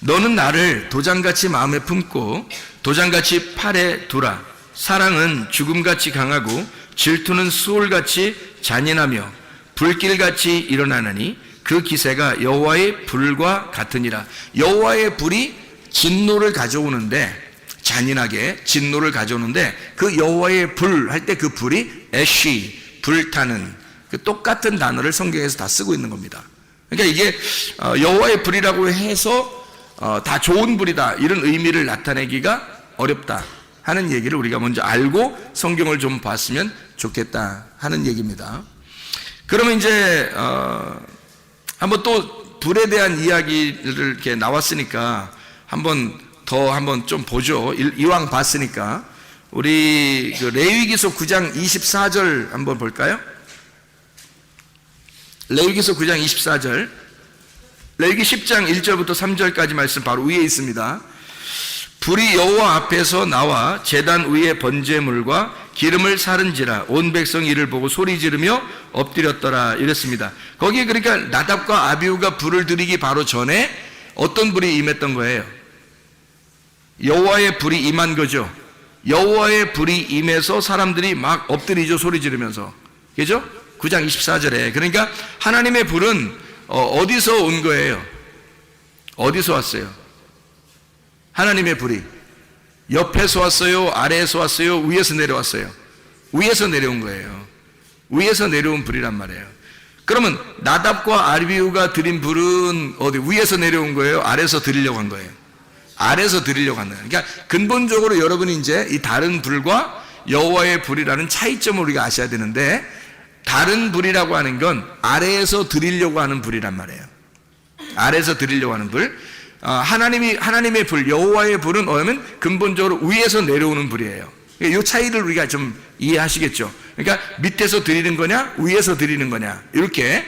너는 나를 도장같이 마음에 품고 도장같이 팔에 두라. 사랑은 죽음같이 강하고 질투는 수월같이 잔인하며 불길같이 일어나느니 그 기세가 여호와의 불과 같으니라. 여호와의 불이 진노를 가져오는데, 잔인하게 진노를 가져오는데, 그 여호와의 불 할 때 그 불이 애쉬, 불타는, 그 똑같은 단어를 성경에서 다 쓰고 있는 겁니다. 그러니까 이게 여호와의 불이라고 해서 다 좋은 불이다 이런 의미를 나타내기가 어렵다 하는 얘기를 우리가 먼저 알고 성경을 좀 봤으면 좋겠다 하는 얘기입니다. 그러면 이제 한번 또 불에 대한 이야기를 이렇게 나왔으니까 한번 좀 보죠. 이왕 봤으니까 우리 그 레위기서 9장 24절 한번 볼까요? 레위기서 9장 24절, 레위기 10장 1절부터 3절까지 말씀 바로 위에 있습니다. 불이 여호와 앞에서 나와 제단 위에 번제물과 기름을 사른지라 온 백성이 이를 보고 소리 지르며 엎드렸더라 이랬습니다. 거기에 그러니까 나답과 아비후가 불을 들이기 바로 전에 어떤 불이 임했던 거예요? 여호와의 불이 임한 거죠. 여호와의 불이 임해서 사람들이 막 엎드리죠, 소리 지르면서. 그죠? 9장 24절에. 그러니까 하나님의 불은 어디서 온 거예요? 어디서 왔어요? 하나님의 불이 옆에서 왔어요? 아래에서 왔어요? 위에서 내려왔어요? 위에서 내려온 거예요. 위에서 내려온 불이란 말이에요. 그러면 나답과 아비후가 드린 불은 어디 위에서 내려온 거예요? 아래에서 드리려고 한 거예요? 아래에서 드리려고 한 거예요. 그러니까 근본적으로 여러분이 이제 이 다른 불과 여호와의 불이라는 차이점을 우리가 아셔야 되는데, 다른 불이라고 하는 건 아래에서 드리려고 하는 불이란 말이에요. 아래에서 드리려고 하는 불. 하나님의 불, 여호와의 불은 뭐냐면 근본적으로 위에서 내려오는 불이에요. 이 차이를 우리가 좀 이해하시겠죠. 그러니까 밑에서 드리는 거냐, 위에서 드리는 거냐, 이렇게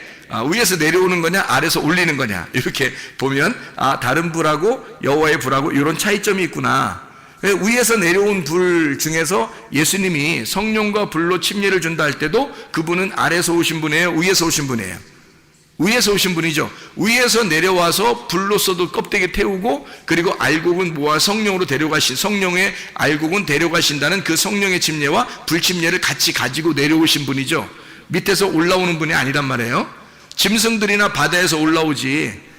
위에서 내려오는 거냐, 아래에서 올리는 거냐, 이렇게 보면 다른 불하고 여호와의 불하고 이런 차이점이 있구나. 위에서 내려온 불 중에서 예수님이 성령과 불로 침례를 준다 할 때도 그분은 아래에서 오신 분이에요, 위에서 오신 분이에요? 위에서 오신 분이죠. 위에서 내려와서 불로서도 껍데기 태우고, 그리고 알곡은 모아 성령으로 데려가신, 성령의 알곡은 데려가신다는 그 성령의 침례와 불침례를 같이 가지고 내려오신 분이죠. 밑에서 올라오는 분이 아니란 말이에요. 짐승들이나 바다에서 올라오지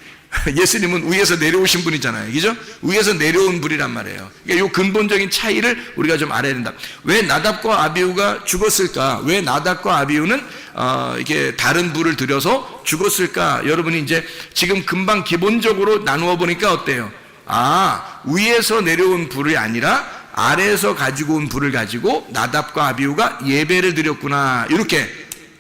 예수님은 위에서 내려오신 분이잖아요. 그죠? 위에서 내려온 분이란 말이에요. 그러니까 이 근본적인 차이를 우리가 좀 알아야 된다. 왜 나답과 아비후가 죽었을까? 왜 나답과 아비후는 이렇게 다른 불을 들여서 죽었을까? 여러분이 이제 지금 금방 기본적으로 나누어 보니까 어때요? 위에서 내려온 불이 아니라 아래에서 가지고 온 불을 가지고 나답과 아비후가 예배를 드렸구나, 이렇게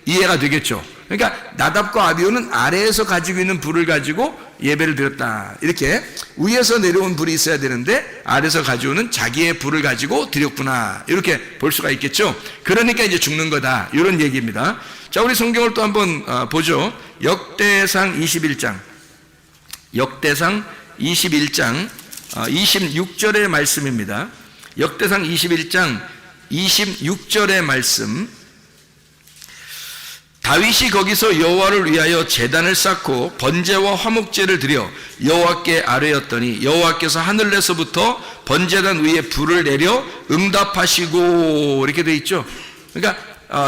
이해가 되겠죠. 그러니까 나답과 아비후는 아래에서 가지고 있는 불을 가지고 예배를 드렸다, 이렇게 위에서 내려온 불이 있어야 되는데 아래에서 가져오는 자기의 불을 가지고 드렸구나, 이렇게 볼 수가 있겠죠. 그러니까 이제 죽는 거다, 이런 얘기입니다. 자, 우리 성경을 또 한번 보죠. 역대상 21장 26절의 말씀입니다. 역대상 21장 26절의 말씀. 다윗이 거기서 여호와를 위하여 제단을 쌓고 번제와 화목제를 드려 여호와께 아뢰었더니 여호와께서 하늘에서부터 번제단 위에 불을 내려 응답하시고, 이렇게 돼 있죠. 그러니까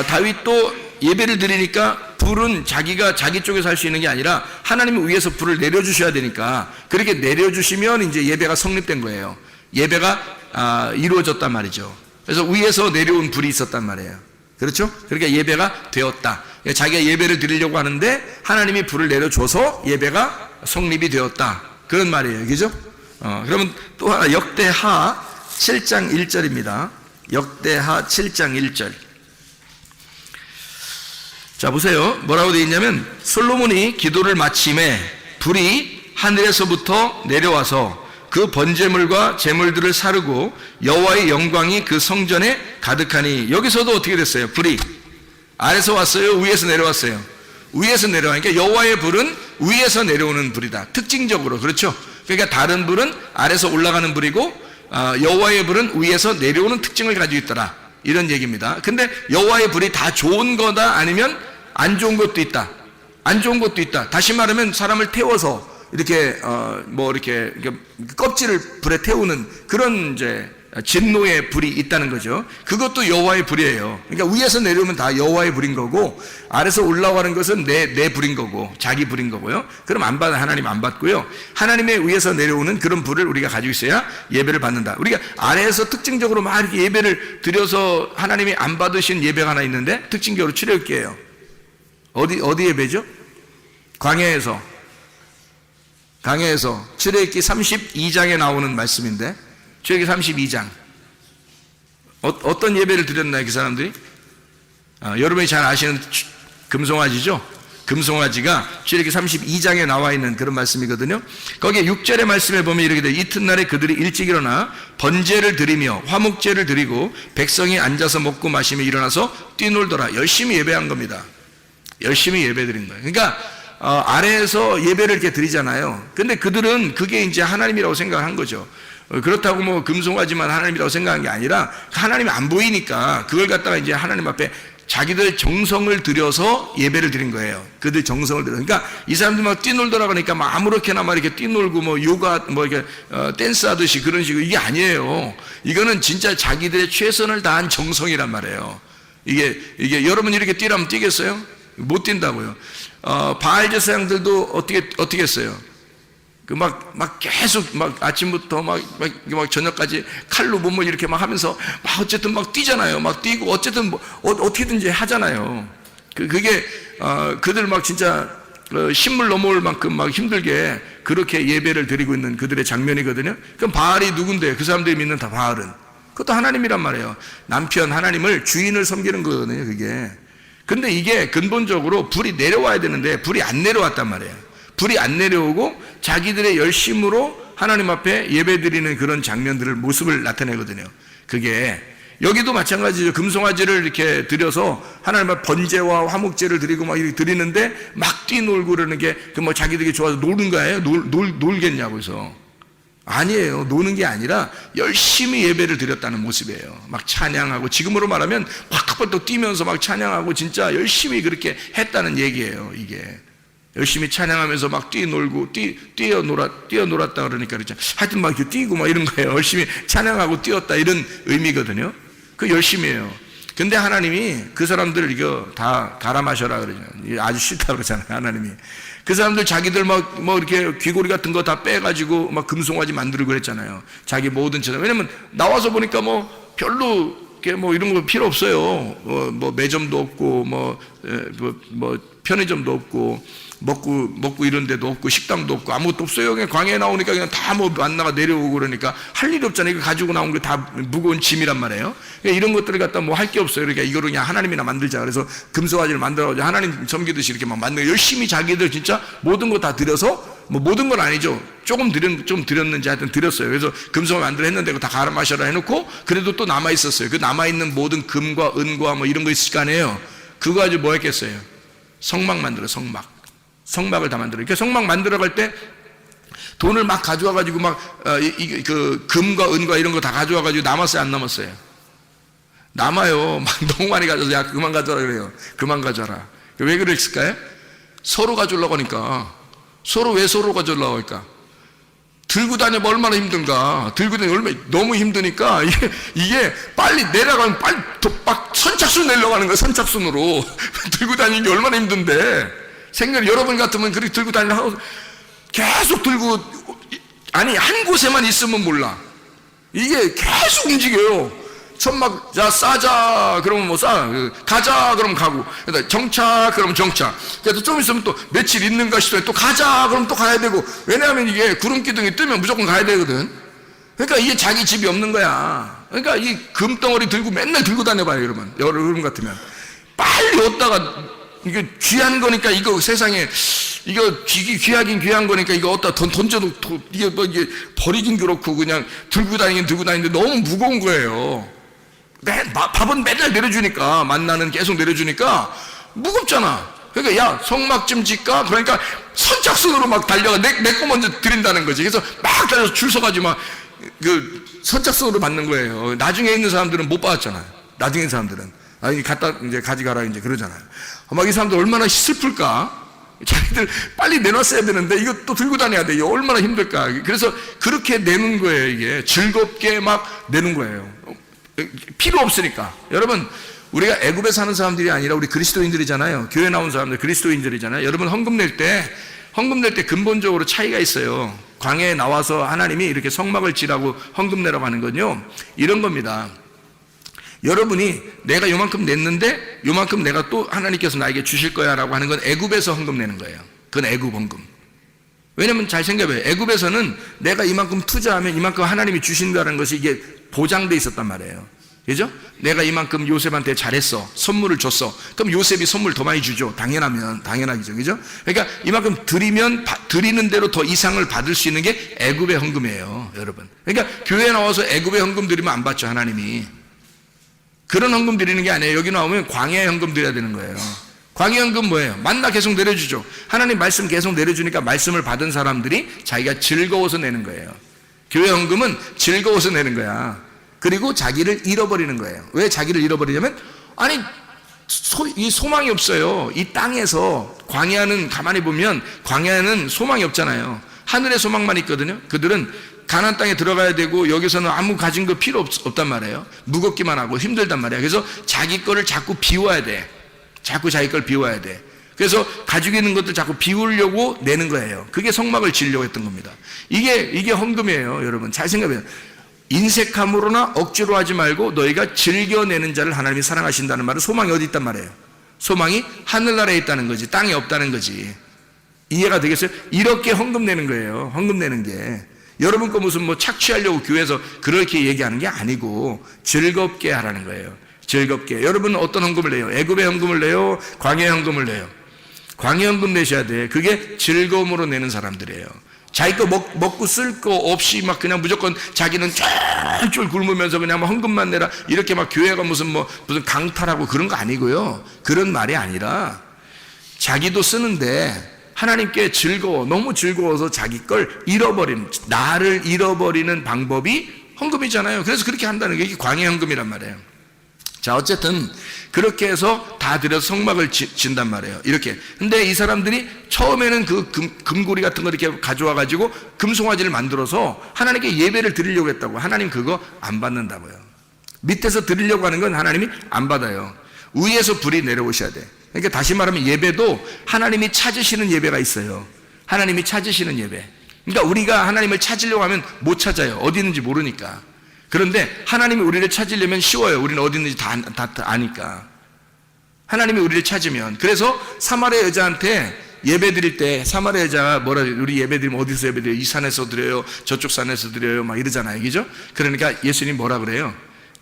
다윗도 예배를 드리니까 불은 자기가 자기 쪽에서 할 수 있는 게 아니라 하나님이 위에서 불을 내려주셔야 되니까, 그렇게 내려주시면 이제 예배가 성립된 거예요. 예배가 이루어졌단 말이죠. 그래서 위에서 내려온 불이 있었단 말이에요. 그렇죠? 그러니까 예배가 되었다. 자기가 예배를 드리려고 하는데 하나님이 불을 내려줘서 예배가 성립이 되었다, 그런 말이에요. 그죠? 그러면 또 하나, 역대하 7장 1절입니다. 역대하 7장 1절. 자, 보세요. 뭐라고 되어 있냐면, 솔로몬이 기도를 마침에 불이 하늘에서부터 내려와서 그 번제물과 제물들을 사르고 여호와의 영광이 그 성전에 가득하니. 여기서도 어떻게 됐어요? 불이 아래서 왔어요? 위에서 내려왔어요? 위에서 내려가니까 여호와의 불은 위에서 내려오는 불이다, 특징적으로. 그렇죠? 그러니까 다른 불은 아래서 올라가는 불이고 여호와의 불은 위에서 내려오는 특징을 가지고 있더라, 이런 얘기입니다. 근데 여호와의 불이 다 좋은 거다, 아니면 안 좋은 것도 있다? 안 좋은 것도 있다. 다시 말하면 사람을 태워서 이렇게 이렇게 껍질을 불에 태우는 그런 이제 진노의 불이 있다는 거죠. 그것도 여호와의 불이에요. 그러니까 위에서 내려오면 다 여호와의 불인 거고, 아래서 올라가는 것은 내 불인 거고, 자기 불인 거고요. 그럼 안 받아, 하나님 안 받고요. 하나님의 위에서 내려오는 그런 불을 우리가 가지고 있어야 예배를 받는다. 우리가 아래에서 특징적으로 막 이렇게 예배를 드려서 하나님이 안 받으신 예배가 하나 있는데, 특징적으로 출애굽기예요. 어디 예배죠? 광야에서 출애굽기 32장에 나오는 말씀인데, 출애굽기 32장 어떤 예배를 드렸나요, 그 사람들이? 여러분이 잘 아시는 금송아지죠? 금송아지가 출애굽기 32장에 나와 있는 그런 말씀이거든요. 거기에 6절의 말씀에 보면 이렇게 돼요. 이튿날에 그들이 일찍 일어나 번제를 드리며 화목제를 드리고 백성이 앉아서 먹고 마시며 일어나서 뛰놀더라. 열심히 예배한 겁니다. 열심히 예배 드린 거예요. 그러니까 아래에서 예배를 이렇게 드리잖아요. 근데 그들은 그게 이제 하나님이라고 생각한 거죠. 그렇다고 뭐 금송아지만 하나님이라고 생각한 게 아니라, 하나님이 안 보이니까 그걸 갖다가 이제 하나님 앞에 자기들 정성을 들여서 예배를 드린 거예요. 그들 정성을 들여. 그러니까 이 사람들 막 뛰놀더라 그러니까 막 아무렇게나 막 이렇게 뛰놀고 뭐 요가 뭐 이렇게 댄스 하듯이 그런 식으로, 이게 아니에요. 이거는 진짜 자기들의 최선을 다한 정성이란 말이에요. 이게 여러분 이렇게 뛰라면 뛰겠어요? 못 뛴다고요. 바알 제사장들도 어떻게 했어요? 막 계속 막 아침부터 막 저녁까지 칼로 몸을 이렇게 막 하면서 막 어쨌든 막 뛰잖아요. 막 뛰고 어쨌든 뭐 어떻게든지 하잖아요. 그게 그들 막 진짜 신물 넘어올 만큼 막 힘들게 그렇게 예배를 드리고 있는 그들의 장면이거든요. 그럼 바알이 누군데? 그 사람들이 믿는 다 바알은 그것도 하나님이란 말이에요. 남편 하나님을, 주인을 섬기는 거거든요, 그게. 근데 이게 근본적으로 불이 내려와야 되는데 불이 안 내려왔단 말이에요. 불이 안 내려오고 자기들의 열심으로 하나님 앞에 예배드리는 그런 장면들을, 모습을 나타내거든요. 그게 여기도 마찬가지죠. 금송아지를 이렇게 드려서 하나님 앞에 번제와 화목제를 드리고 막 이렇게 드리는데 막 뛰놀고 그러는 게 그 뭐 자기들이 좋아서 노는 거예요? 놀겠냐고 해서. 아니에요. 노는 게 아니라 열심히 예배를 드렸다는 모습이에요. 막 찬양하고, 지금으로 말하면 막 뛰면서 막 찬양하고 진짜 열심히 그렇게 했다는 얘기예요. 이게 열심히 찬양하면서 막 뛰놀고 뛰어놀았다 그러니까 그렇죠. 하여튼 막 이렇게 뛰고 막 이런 거예요. 열심히 찬양하고 뛰었다, 이런 의미거든요. 그 열심이에요. 근데 하나님이 그 사람들 이거 다 갈아 마셔라 그러잖아요. 아주 싫다 그러잖아요, 하나님이. 그 사람들 자기들 뭐 이렇게 귀고리 같은 거 다 빼가지고 막 금송아지 만들고 그랬잖아요. 자기 모든 재산. 왜냐면 나와서 보니까 뭐 별로 뭐 이런 거 필요 없어요. 뭐 매점도 없고 뭐 편의점도 없고 먹고 이런 데도 없고 식당도 없고 아무것도 없어요. 그냥 광야에 나오니까 그냥 다 뭐 만나가 내려오고 그러니까 할 일이 없잖아요. 이거 가지고 나온 게 다 무거운 짐이란 말이에요. 그러니까 이런 것들을 갖다 뭐 할 게 없어요. 그러니까 이거를 그냥 하나님이나 만들자. 그래서 금송아지를 만들어가지고 하나님 섬기듯이 이렇게 막 만들고 열심히 자기들 진짜 모든 거 다 들여서, 뭐 모든 건 아니죠. 좀 드렸는지 하여튼 드렸어요. 그래서 금송을 만들어 했는데 그거 다 갈아 마셔라 해놓고 그래도 또 남아 있었어요. 그 남아 있는 모든 금과 은과 뭐 이런 거 있을 거 아니에요. 그거 가지고 뭐 했겠어요? 성막 만들어, 성막을 다 만들어. 그러니까 성막 만들어 갈 때 돈을 막 가져와 가지고 그 금과 은과 이런 거 다 가져와 가지고 남았어요, 안 남았어요? 남아요. 막 너무 많이 가져서, 야 그만 가져라 그래요. 그만 가져라. 왜 그랬을까요? 서로 가져오려고 하니까. 왜 서로 가져오려고 할까? 들고 다니면 얼마나 힘든가. 들고 다니면 얼마나 너무 힘드니까 이게 빨리 내려가면 빨리 막 선착순 내려가는 거야. 선착순으로 들고 다니는 게 얼마나 힘든데. 생각 여러분 같으면 그렇게 들고 다니려고 계속 들고, 아니 한 곳에만 있으면 몰라. 이게 계속 움직여요. 천막, 자 싸자 그러면 뭐 싸, 가자 그러면 가고, 정차 그러면 정차. 그래도 좀 있으면 또 며칠 있는가 싶어요. 또 가자 그러면 또 가야 되고. 왜냐하면 이게 구름 기둥이 뜨면 무조건 가야 되거든. 그러니까 이게 자기 집이 없는 거야. 그러니까 이 금덩어리 들고 맨날 들고 다녀봐요, 여러분 같으면. 빨리 얻다가, 이게 귀한 거니까, 이거 세상에 이거 귀하긴 귀한 거니까 이거 어디다 던져도 이게 버리긴 그렇고 그냥 들고 다니는데 너무 무거운 거예요. 밥은 맨날 내려주니까, 만나는 계속 내려주니까 무겁잖아. 그러니까 야 성막 좀 짓까? 그러니까 선착순으로 막 달려가. 내 거 먼저 드린다는 거지. 그래서 막 달려서 줄 서가지고 막 그 선착순으로 받는 거예요. 나중에 있는 사람들은 못 받았잖아요. 나중에 있는 사람들은. 아니 갖다 이제 가져가라 이제 그러잖아요. 막 이 사람들 얼마나 슬플까? 자기들 빨리 내놨어야 되는데 이거 또 들고 다녀야 돼. 이거 얼마나 힘들까. 그래서 그렇게 내는 거예요. 이게 즐겁게 막 내는 거예요. 필요 없으니까. 여러분, 우리가 애굽에 사는 사람들이 아니라 우리 그리스도인들이잖아요. 교회 나온 사람들 그리스도인들이잖아요. 여러분, 헌금 낼 때 근본적으로 차이가 있어요. 광야에 나와서 하나님이 이렇게 성막을 지라고 헌금 내라고 하는 건요, 이런 겁니다. 여러분이 내가 요만큼 냈는데 요만큼 내가 또 하나님께서 나에게 주실 거야 라고 하는 건 애굽에서 헌금 내는 거예요. 그건 애굽 헌금. 왜냐면 잘 생각해봐요. 애굽에서는 내가 이만큼 투자하면 이만큼 하나님이 주신다는 것이 이게 보장돼 있었단 말이에요. 그죠? 내가 이만큼 요셉한테 잘했어, 선물을 줬어, 그럼 요셉이 선물 더 많이 주죠. 당연하죠. 그죠? 그러니까 이만큼 드리면 드리는 대로 더 이상을 받을 수 있는 게 애굽의 헌금이에요, 여러분. 그러니까 교회에 나와서 애굽의 헌금 드리면 안 받죠, 하나님이. 그런 헌금 드리는 게 아니에요. 여기 나오면 광야의 헌금 드려야 되는 거예요. 광야 헌금 뭐예요? 만나 계속 내려주죠. 하나님 말씀 계속 내려주니까 말씀을 받은 사람들이 자기가 즐거워서 내는 거예요. 교회 헌금은 즐거워서 내는 거야. 그리고 자기를 잃어버리는 거예요. 왜 자기를 잃어버리냐면, 아니 이 소망이 없어요. 이 땅에서 광야는, 가만히 보면 광야는 소망이 없잖아요. 하늘의 소망만 있거든요. 그들은 가나안 땅에 들어가야 되고 여기서는 아무 가진 거 필요 없단 말이에요. 무겁기만 하고 힘들단 말이에요. 그래서 자기 거를 자꾸 비워야 돼. 자꾸 자기 걸 비워야 돼. 그래서 가지고 있는 것들 자꾸 비우려고 내는 거예요. 그게 성막을 지으려고 했던 겁니다. 이게 헌금이에요. 여러분, 잘 생각해요. 인색함으로나 억지로 하지 말고 너희가 즐겨내는 자를 하나님이 사랑하신다는 말은 소망이 어디 있단 말이에요? 소망이 하늘나라에 있다는 거지, 땅에 없다는 거지. 이해가 되겠어요? 이렇게 헌금 내는 거예요. 헌금 내는 게. 여러분 거 무슨 뭐 착취하려고 교회에서 그렇게 얘기하는 게 아니고 즐겁게 하라는 거예요. 즐겁게. 여러분은 어떤 헌금을 내요? 애굽의 헌금을 내요? 광야의 헌금을 내요? 광야 헌금 내셔야 돼. 그게 즐거움으로 내는 사람들이에요. 자기 거 먹고 쓸 거 없이 막 그냥 무조건 자기는 쫄쫄 굶으면서 그냥 막 헌금만 내라, 이렇게 막 교회가 무슨 강탈하고 그런 거 아니고요. 그런 말이 아니라 자기도 쓰는데 하나님께 너무 즐거워서 자기 걸 나를 잃어버리는 방법이 헌금이잖아요. 그래서 그렇게 한다는 게 이게 광야 헌금이란 말이에요. 자, 어쨌든 그렇게 해서 다 들여서 성막을 진단 말이에요. 이렇게. 근데 이 사람들이 처음에는 그 금고리 같은 거 이렇게 가져와 가지고 금송아지를 만들어서 하나님께 예배를 드리려고 했다고. 하나님 그거 안 받는다고요. 밑에서 드리려고 하는 건 하나님이 안 받아요. 위에서 불이 내려오셔야 돼. 그러니까 다시 말하면 예배도 하나님이 찾으시는 예배가 있어요. 하나님이 찾으시는 예배. 그러니까 우리가 하나님을 찾으려고 하면 못 찾아요. 어디 있는지 모르니까. 그런데 하나님이 우리를 찾으려면 쉬워요. 우리는 어디 있는지 다 아니까. 하나님이 우리를 찾으면. 그래서 사마리아 여자한테 예배 드릴 때 사마리아 여자가 우리 예배 드리면 어디서 예배 드려요? 이 산에서 드려요? 저쪽 산에서 드려요? 막 이러잖아요. 그죠? 그러니까 예수님 뭐라 그래요?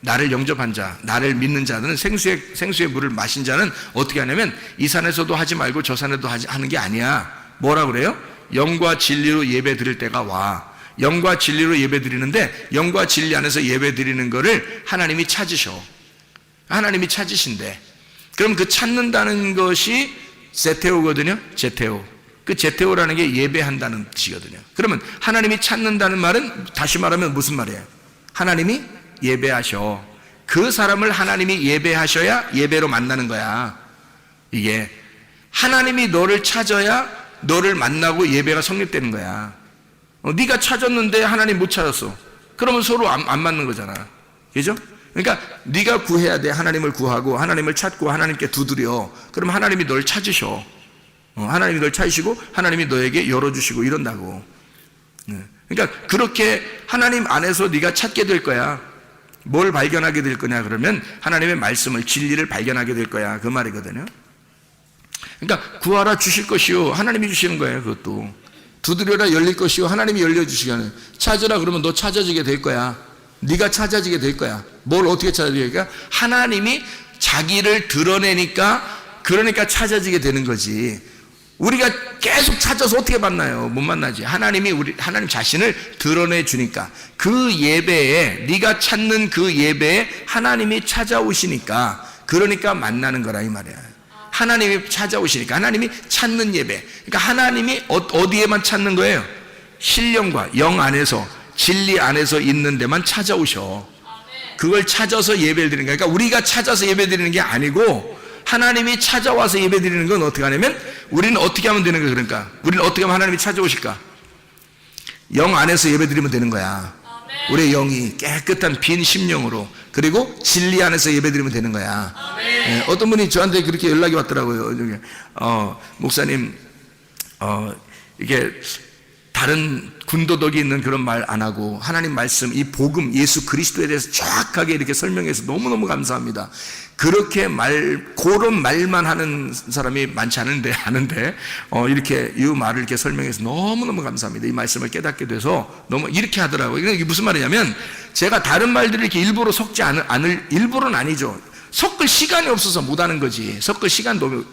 나를 영접한 자, 나를 믿는 자들은 생수의 물을 마신 자는 어떻게 하냐면 이 산에서도 하지 말고 저 산에도 하는 게 아니야. 뭐라 그래요? 영과 진리로 예배 드릴 때가 와. 영과 진리로 예배 드리는데 영과 진리 안에서 예배 드리는 거를 하나님이 찾으셔. 하나님이 찾으신대. 그럼 그 찾는다는 것이 제테오거든요. 제테오. 그 제테오라는 게 예배한다는 뜻이거든요. 그러면 하나님이 찾는다는 말은 다시 말하면 무슨 말이에요? 하나님이 예배하셔. 그 사람을 하나님이 예배하셔야 예배로 만나는 거야. 이게 하나님이 너를 찾아야 너를 만나고 예배가 성립되는 거야. 네가 찾았는데 하나님 못 찾았어. 그러면 서로 안 맞는 거잖아. 그죠? 그러니까 네가 구해야 돼. 하나님을 구하고 하나님을 찾고 하나님께 두드려. 그럼 하나님이 널 찾으셔. 하나님이 널 찾으시고 하나님이 너에게 열어주시고 이런다고. 그러니까 그렇게 하나님 안에서 네가 찾게 될 거야. 뭘 발견하게 될 거냐 그러면 하나님의 말씀을, 진리를 발견하게 될 거야. 그 말이거든요. 그러니까 구하라 주실 것이요. 하나님이 주시는 거예요. 그것도. 두드려라 열릴 것이요. 하나님이 열려주시잖아요. 찾으라 그러면 너 찾아지게 될 거야. 네가 찾아지게 될 거야. 뭘 어떻게 찾아지게? 하나님이 자기를 드러내니까, 그러니까 찾아지게 되는 거지. 우리가 계속 찾아서 어떻게 만나요? 못 만나지. 하나님 자신을 드러내 주니까 그 예배에, 네가 찾는 그 예배에 하나님이 찾아오시니까, 그러니까 만나는 거라 이 말이야. 하나님이 찾아오시니까, 하나님이 찾는 예배. 그러니까 하나님이 어디에만 찾는 거예요? 신령과 영 안에서, 진리 안에서 있는 데만 찾아오셔. 그걸 찾아서 예배를 드리는 거야. 그러니까 우리가 찾아서 예배 드리는 게 아니고 하나님이 찾아와서 예배드리는 건 어떻게 하냐면 우리는 어떻게 하면 되는 거야. 그러니까 우리는 어떻게 하면 하나님이 찾아오실까? 영 안에서 예배드리면 되는 거야. 우리의 영이 깨끗한 빈 심령으로, 그리고 진리 안에서 예배드리면 되는 거야. 네, 어떤 분이 저한테 그렇게 연락이 왔더라고요. 목사님, 이게 다른 군더더기 있는 그런 말 안 하고 하나님 말씀, 이 복음, 예수 그리스도에 대해서 정확하게 이렇게 설명해서 너무너무 감사합니다. 그렇게 그런 말만 하는 사람이 많지 아는데 이렇게 이 말을 이렇게 설명해서 너무너무 감사합니다. 이 말씀을 깨닫게 돼서 너무 이렇게 하더라고요. 이게 무슨 말이냐면, 제가 다른 말들을 이렇게 일부러 섞지 않을, 일부러는 아니죠. 섞을 시간이 없어서 못하는 거지. 섞을 시간도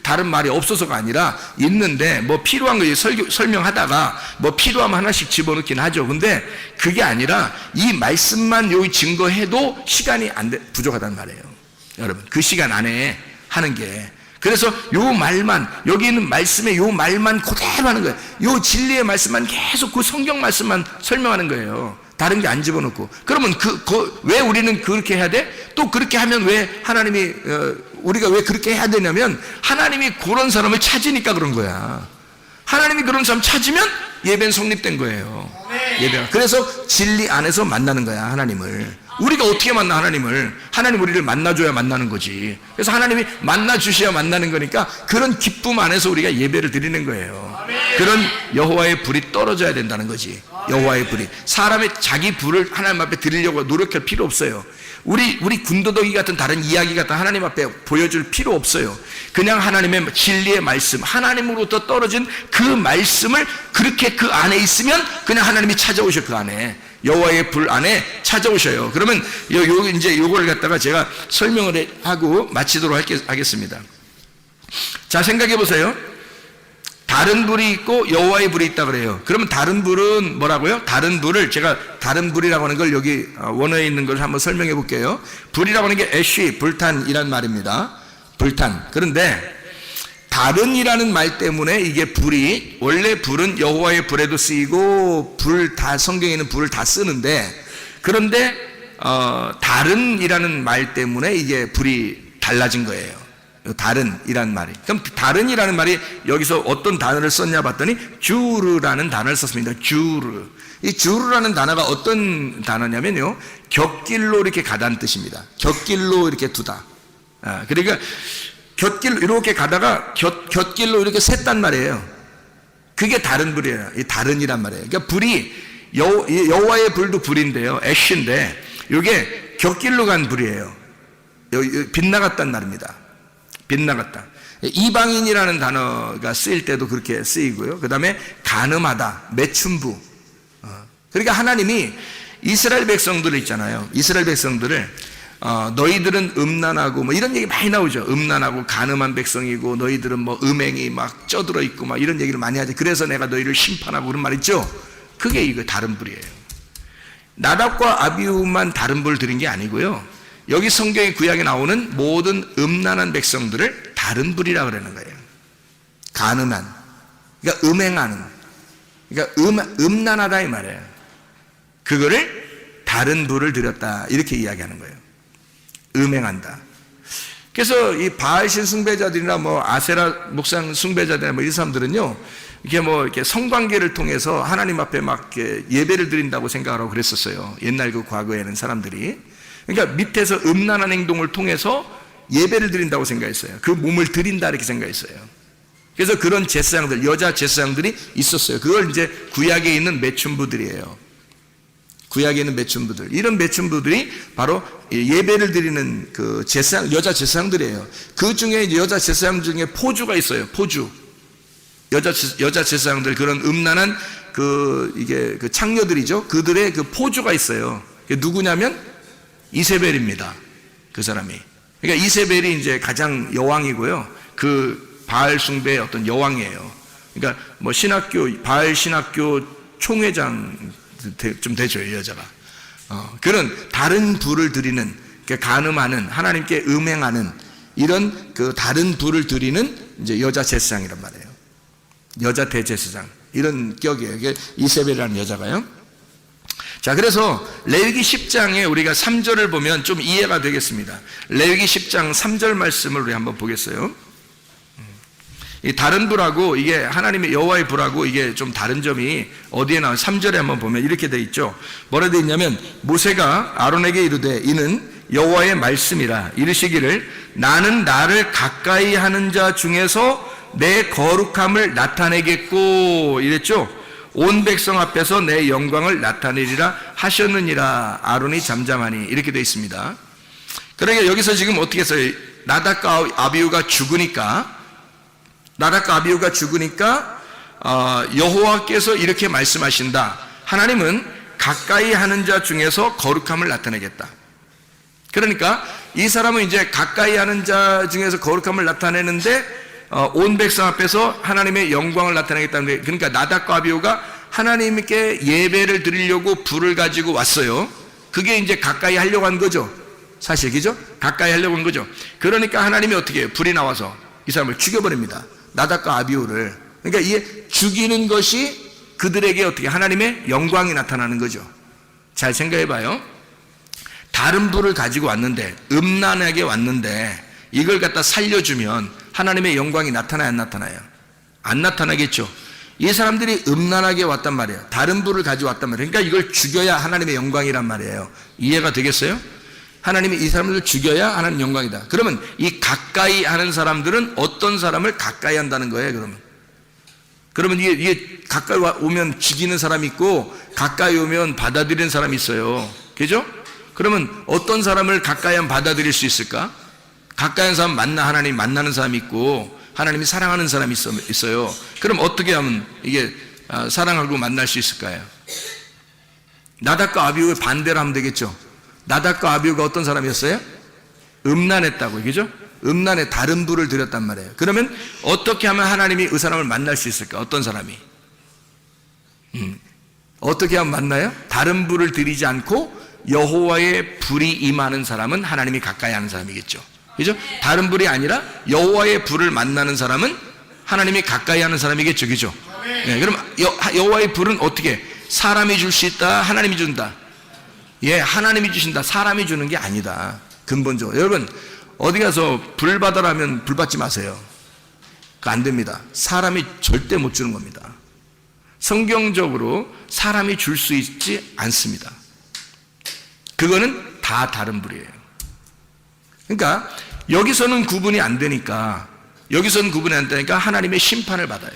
다른 말이 없어서가 아니라 있는데, 뭐 필요한 거 설명하다가 뭐 필요하면 하나씩 집어넣긴 하죠. 근데 그게 아니라 이 말씀만 여기 증거해도 시간이 부족하단 말이에요. 여러분, 그 시간 안에 하는 게. 그래서 요 말만, 여기 있는 말씀에 요 말만 그대로 하는 거예요. 요 진리의 말씀만 계속 그 성경 말씀만 설명하는 거예요. 다른 게 안 집어넣고. 그러면 왜 우리는 그렇게 해야 돼? 또 그렇게 하면 왜 하나님이, 우리가 왜 그렇게 해야 되냐면, 하나님이 그런 사람을 찾으니까 그런 거야. 하나님이 그런 사람 찾으면 예배는 성립된 거예요. 예배가. 그래서 진리 안에서 만나는 거야, 하나님을. 우리가 어떻게 만나, 하나님을? 하나님 우리를 만나줘야 만나는 거지. 그래서 하나님이 만나주셔야 만나는 거니까 그런 기쁨 안에서 우리가 예배를 드리는 거예요. 그런 여호와의 불이 떨어져야 된다는 거지. 여호와의 불이. 사람의 자기 불을 하나님 앞에 드리려고 노력할 필요 없어요. 우리 군더더기 같은 다른 이야기 같은 하나님 앞에 보여줄 필요 없어요. 그냥 하나님의 진리의 말씀, 하나님으로부터 떨어진 그 말씀을 그렇게 그 안에 있으면 그냥 하나님이 찾아오셔. 그 안에 여호와의 불 안에 찾아오셔요. 그러면 이제 요걸 갖다가 제가 설명을 하고 마치도록 하겠습니다. 자, 생각해 보세요. 다른 불이 있고 여호와의 불이 있다 그래요. 그러면 다른 불은 뭐라고요? 다른 불을, 제가 다른 불이라고 하는 걸 여기 원어에 있는 걸 한번 설명해 볼게요. 불이라고 하는 게 애쉬, 불탄이란 말입니다. 불탄. 그런데 다른이라는 말 때문에 이게 불이, 원래 불은 여호와의 불에도 쓰이고 성경에는 불을 다 쓰는데, 그런데 다른이라는 말 때문에 이게 불이 달라진 거예요. 다른이라는 말이. 그럼 다른이라는 말이 여기서 어떤 단어를 썼냐 봤더니 주르라는 단어를 썼습니다. 주르. 이 주르라는 단어가 어떤 단어냐면요, 곁길로 이렇게 가다는 뜻입니다. 곁길로 이렇게 두다. 그러니까 곁길로 이렇게 가다가 곁길로 이렇게 샜단 말이에요. 그게 다른 불이에요. 이 다른이란 말이에요. 그러니까 불이 여호와의 불도 불인데요, 애쉬인데 이게 곁길로 간 불이에요. 빗나갔단 말입니다. 빗나갔다. 이방인이라는 단어가 쓰일 때도 그렇게 쓰이고요. 그 다음에 간음하다, 매춘부. 그러니까 하나님이 이스라엘 백성들을 있잖아요. 이스라엘 백성들을 너희들은 음란하고 뭐 이런 얘기 많이 나오죠. 음란하고 간음한 백성이고 너희들은 뭐 음행이 막 쪄들어 있고 막 이런 얘기를 많이 하죠. 그래서 내가 너희를 심판하고 그런 말 있죠. 그게 이거 다른 불이에요. 나답과 아비후만 다른 불 드린 게 아니고요. 여기 성경의 구약에 나오는 모든 음란한 백성들을 다른 불이라고 그러는 거예요. 간음한, 그러니까 음행하는, 그러니까 음란하다 이 말이에요. 그거를 다른 불을 드렸다 이렇게 이야기하는 거예요. 음행한다. 그래서 이 바알신 숭배자들이나 뭐 아세라 목상 숭배자들이나 뭐 이 사람들은요, 이렇게 성관계를 통해서 하나님 앞에 막 이렇게 예배를 드린다고 생각하고 그랬었어요. 옛날 그 과거에는 사람들이. 그러니까 밑에서 음란한 행동을 통해서 예배를 드린다고 생각했어요. 그 몸을 드린다 이렇게 생각했어요. 그래서 그런 제사장들, 여자 제사장들이 있었어요. 그걸 이제 구약에 있는 매춘부들이에요. 구약에 있는 매춘부들. 이런 매춘부들이 바로 예배를 드리는 그 여자 제사장들이에요. 그 중에 여자 제사장 중에 포주가 있어요. 포주. 여자 제사장들, 그런 음란한 그 창녀들이죠. 그들의 그 포주가 있어요. 그게 누구냐면 이세벨입니다. 그 사람이. 그러니까 이세벨이 이제 가장 여왕이고요. 그 바알 숭배의 어떤 여왕이에요. 그러니까 뭐 바알 신학교 총회장 좀 되죠, 이 여자가. 그런 다른 불을 드리는, 간음하는, 하나님께 음행하는 이런 그 다른 불을 드리는 이제 여자 제사장이란 말이에요. 여자 대제사장. 이런 격이에요. 이게 이세벨이라는 여자가요. 자, 그래서 레위기 10장에 우리가 3절을 보면 좀 이해가 되겠습니다. 레위기 10장 3절 말씀을 우리 한번 보겠어요. 이 다른 불하고 이게 하나님의 여호와의 불하고 이게 좀 다른 점이 어디에 나와요? 3절에 한번 보면 이렇게 돼 있죠. 뭐라 돼 있냐면 모세가 아론에게 이르되 이는 여호와의 말씀이라 이르시기를 나는 나를 가까이 하는 자 중에서 내 거룩함을 나타내겠고 이랬죠. 온 백성 앞에서 내 영광을 나타내리라 하셨느니라. 아론이 잠잠하니 이렇게 돼 있습니다. 그러니까 여기서 지금 어떻게 했어요? 나답과 아비후가 죽으니까 여호와께서 이렇게 말씀하신다. 하나님은 가까이 하는 자 중에서 거룩함을 나타내겠다. 그러니까 이 사람은 이제 가까이 하는 자 중에서 거룩함을 나타내는데 온 백성 앞에서 하나님의 영광을 나타내겠다는데, 그러니까 나답과 아비후가 하나님께 예배를 드리려고 불을 가지고 왔어요. 그게 이제 가까이 하려고 한 거죠. 사실 그죠? 가까이 하려고 한 거죠. 그러니까 하나님이 어떻게 해요? 불이 나와서 이 사람을 죽여버립니다. 나답과 아비후를. 그러니까 이게 죽이는 것이 그들에게 어떻게 하나님의 영광이 나타나는 거죠. 잘 생각해 봐요. 다른 불을 가지고 왔는데, 음란하게 왔는데 이걸 갖다 살려주면 하나님의 영광이 나타나요, 안 나타나요? 안 나타나겠죠. 이 사람들이 음란하게 왔단 말이에요. 다른 불을 가지고 왔단 말이에요. 그러니까 이걸 죽여야 하나님의 영광이란 말이에요. 이해가 되겠어요? 하나님이 이 사람들을 죽여야 하나님 영광이다. 그러면 이 가까이 하는 사람들은 어떤 사람을 가까이 한다는 거예요? 그러면 이게 가까이 오면 죽이는 사람이 있고 가까이 오면 받아들이는 사람이 있어요. 그죠? 그러면 어떤 사람을 가까이 하면 받아들일 수 있을까? 가까이 하는 사람 하나님 만나는 사람이 있고 하나님이 사랑하는 사람이 있어요. 그럼 어떻게 하면 이게 사랑하고 만날 수 있을까요? 나답과 아비후의 반대로 하면 되겠죠. 나답과 아비후가 어떤 사람이었어요? 음란했다고, 그죠? 음란에 다른 불을 들였단 말이에요. 그러면 어떻게 하면 하나님이 그 사람을 만날 수 있을까? 어떤 사람이? 어떻게 하면 만나요? 다른 불을 들이지 않고 여호와의 불이 임하는 사람은 하나님이 가까이 하는 사람이겠죠. 그죠? 다른 불이 아니라 여호와의 불을 만나는 사람은 하나님이 가까이 하는 사람이겠죠. 그죠? 네, 그럼 여호와의 불은 어떻게? 사람이 줄 수 있다, 하나님이 준다. 예, 하나님이 주신다. 사람이 주는 게 아니다. 근본적으로. 여러분, 어디 가서 불 받아라면 불 받지 마세요. 그거 안 됩니다. 사람이 절대 못 주는 겁니다. 성경적으로 사람이 줄 수 있지 않습니다. 그거는 다 다른 불이에요. 그러니까 여기서는 구분이 안 되니까 하나님의 심판을 받아요.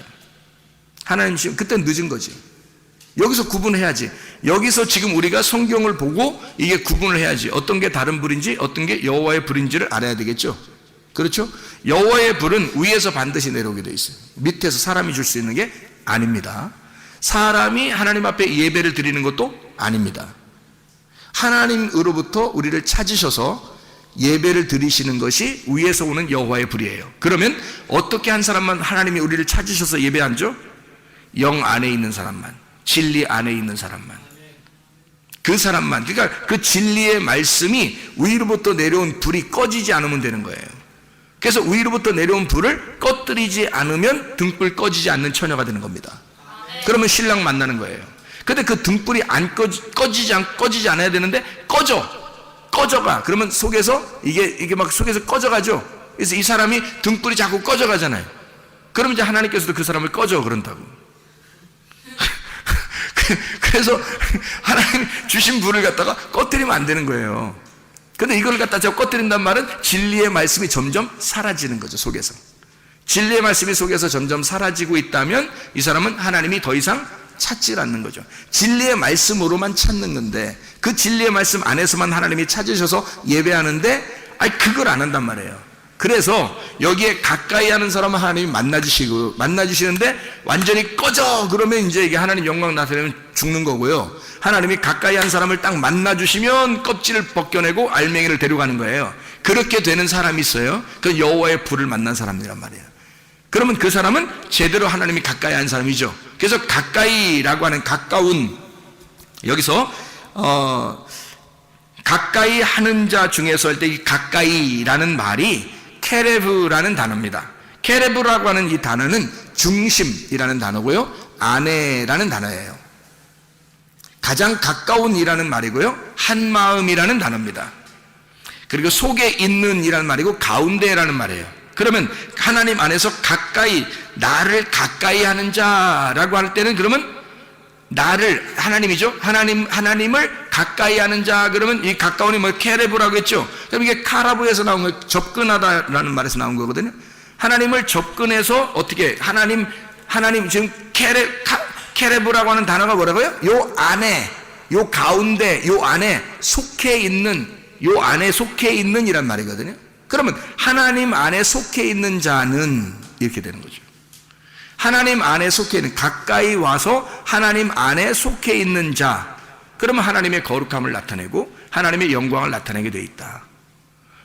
하나님 그때 늦은 거지. 여기서 구분해야지. 여기서 지금 우리가 성경을 보고 이게 구분을 해야지. 어떤 게 다른 불인지 어떤 게 여호와의 불인지를 알아야 되겠죠. 그렇죠? 여호와의 불은 위에서 반드시 내려오게 돼 있어요. 밑에서 사람이 줄 수 있는 게 아닙니다. 사람이 하나님 앞에 예배를 드리는 것도 아닙니다. 하나님으로부터 우리를 찾으셔서 예배를 드리시는 것이 위에서 오는 여호와의 불이에요. 그러면 어떻게 한 사람만 하나님이 우리를 찾으셔서 예배하죠? 영 안에 있는 사람만, 진리 안에 있는 사람만, 그 사람만. 그러니까 그 진리의 말씀이 위로부터 내려온 불이 꺼지지 않으면 되는 거예요. 그래서 위로부터 내려온 불을 꺼뜨리지 않으면 등불 꺼지지 않는 처녀가 되는 겁니다. 그러면 신랑 만나는 거예요. 근데 그 등불이 안 꺼지지 않아야 되는데 꺼져가. 그러면 속에서 이게 막 속에서 꺼져가죠. 그래서 이 사람이 등불이 자꾸 꺼져가잖아요. 그러면 이제 하나님께서도 그 사람을 꺼져 그런다고. 그래서 하나님 주신 불을 갖다가 꺼뜨리면 안 되는 거예요. 근데 이걸 갖다 제가 꺼뜨린단 말은 진리의 말씀이 점점 사라지는 거죠. 속에서. 진리의 말씀이 속에서 점점 사라지고 있다면 이 사람은 하나님이 더 이상 찾지 않는 거죠. 진리의 말씀으로만 찾는 건데 그 진리의 말씀 안에서만 하나님이 찾으셔서 예배하는데 그걸 안 한단 말이에요. 그래서 여기에 가까이 하는 사람은 하나님이 만나주시는데 완전히 꺼져 그러면 이제 이게 하나님 영광 나타내면 죽는 거고요. 하나님이 가까이 한 사람을 딱 만나주시면 껍질을 벗겨내고 알맹이를 데려가는 거예요. 그렇게 되는 사람이 있어요. 그 여호와의 불을 만난 사람이란 말이에요. 그러면 그 사람은 제대로 하나님이 가까이 한 사람이죠. 그래서 가까이라고 하는 가까운, 여기서 가까이 하는 자 중에서 할 때 이 가까이라는 말이 케레브라는 단어입니다. 케레브라고 하는 이 단어는 중심이라는 단어고요, 안에라는 단어예요. 가장 가까운이라는 말이고요, 한 마음이라는 단어입니다. 그리고 속에 있는이라는 말이고 가운데라는 말이에요. 그러면 하나님 안에서 가까이, 나를 가까이 하는 자라고 할 때는 그러면 나를, 하나님이죠, 하나님을 가까이 하는 자, 그러면 이 가까운이 뭐 케레브라고 했죠. 그럼 이게 카라브에서 나온 거예요. 접근하다라는 말에서 나온 거거든요. 하나님을 접근해서 어떻게, 하나님 지금 케레브라고 하는 단어가 뭐라고요? 요 안에, 요 가운데, 요 안에 속해 있는, 요 안에 속해 있는 이란 말이거든요. 그러면 하나님 안에 속해 있는 자는 이렇게 되는 거죠. 하나님 안에 속해 있는, 가까이 와서 하나님 안에 속해 있는 자, 그러면 하나님의 거룩함을 나타내고 하나님의 영광을 나타내게 돼 있다.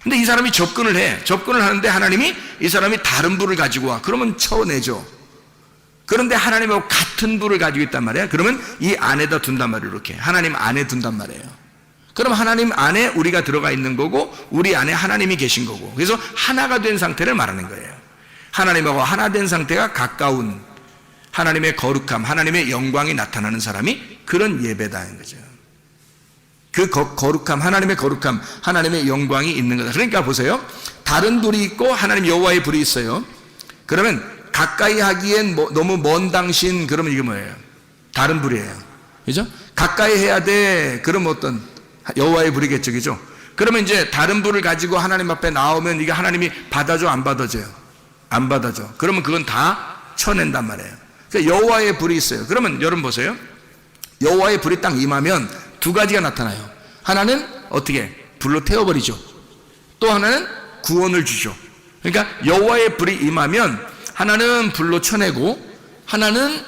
근데 이 사람이 접근을 하는데 하나님이 이 사람이 다른 불을 가지고 와. 그러면 쳐내죠. 그런데 하나님하고 같은 불을 가지고 있단 말이에요. 그러면 이 안에다 둔단 말이에요. 이렇게 하나님 안에 둔단 말이에요. 그럼 하나님 안에 우리가 들어가 있는 거고, 우리 안에 하나님이 계신 거고, 그래서 하나가 된 상태를 말하는 거예요. 하나님하고 하나 된 상태가 가까운, 하나님의 거룩함, 하나님의 영광이 나타나는 사람이 그런 예배다는 거죠. 그 거룩함, 하나님의 거룩함, 하나님의 영광이 있는 거다. 그러니까 보세요, 다른 불이 있고 하나님 여호와의 불이 있어요. 그러면 가까이 하기엔 너무 먼 당신, 그러면 이게 뭐예요? 다른 불이에요. 그죠? 가까이 해야 돼. 그럼 어떤 여호와의 불이겠죠. 그죠? 그러면 이제 다른 불을 가지고 하나님 앞에 나오면 이게 하나님이 받아줘, 안 받아줘요? 안 받아줘. 그러면 그건 다 쳐낸단 말이에요. 그러니까 여호와의 불이 있어요. 그러면 여러분 보세요. 여호와의 불이 딱 임하면 두 가지가 나타나요. 하나는 어떻게? 불로 태워버리죠. 또 하나는 구원을 주죠. 그러니까 여호와의 불이 임하면 하나는 불로 쳐내고 하나는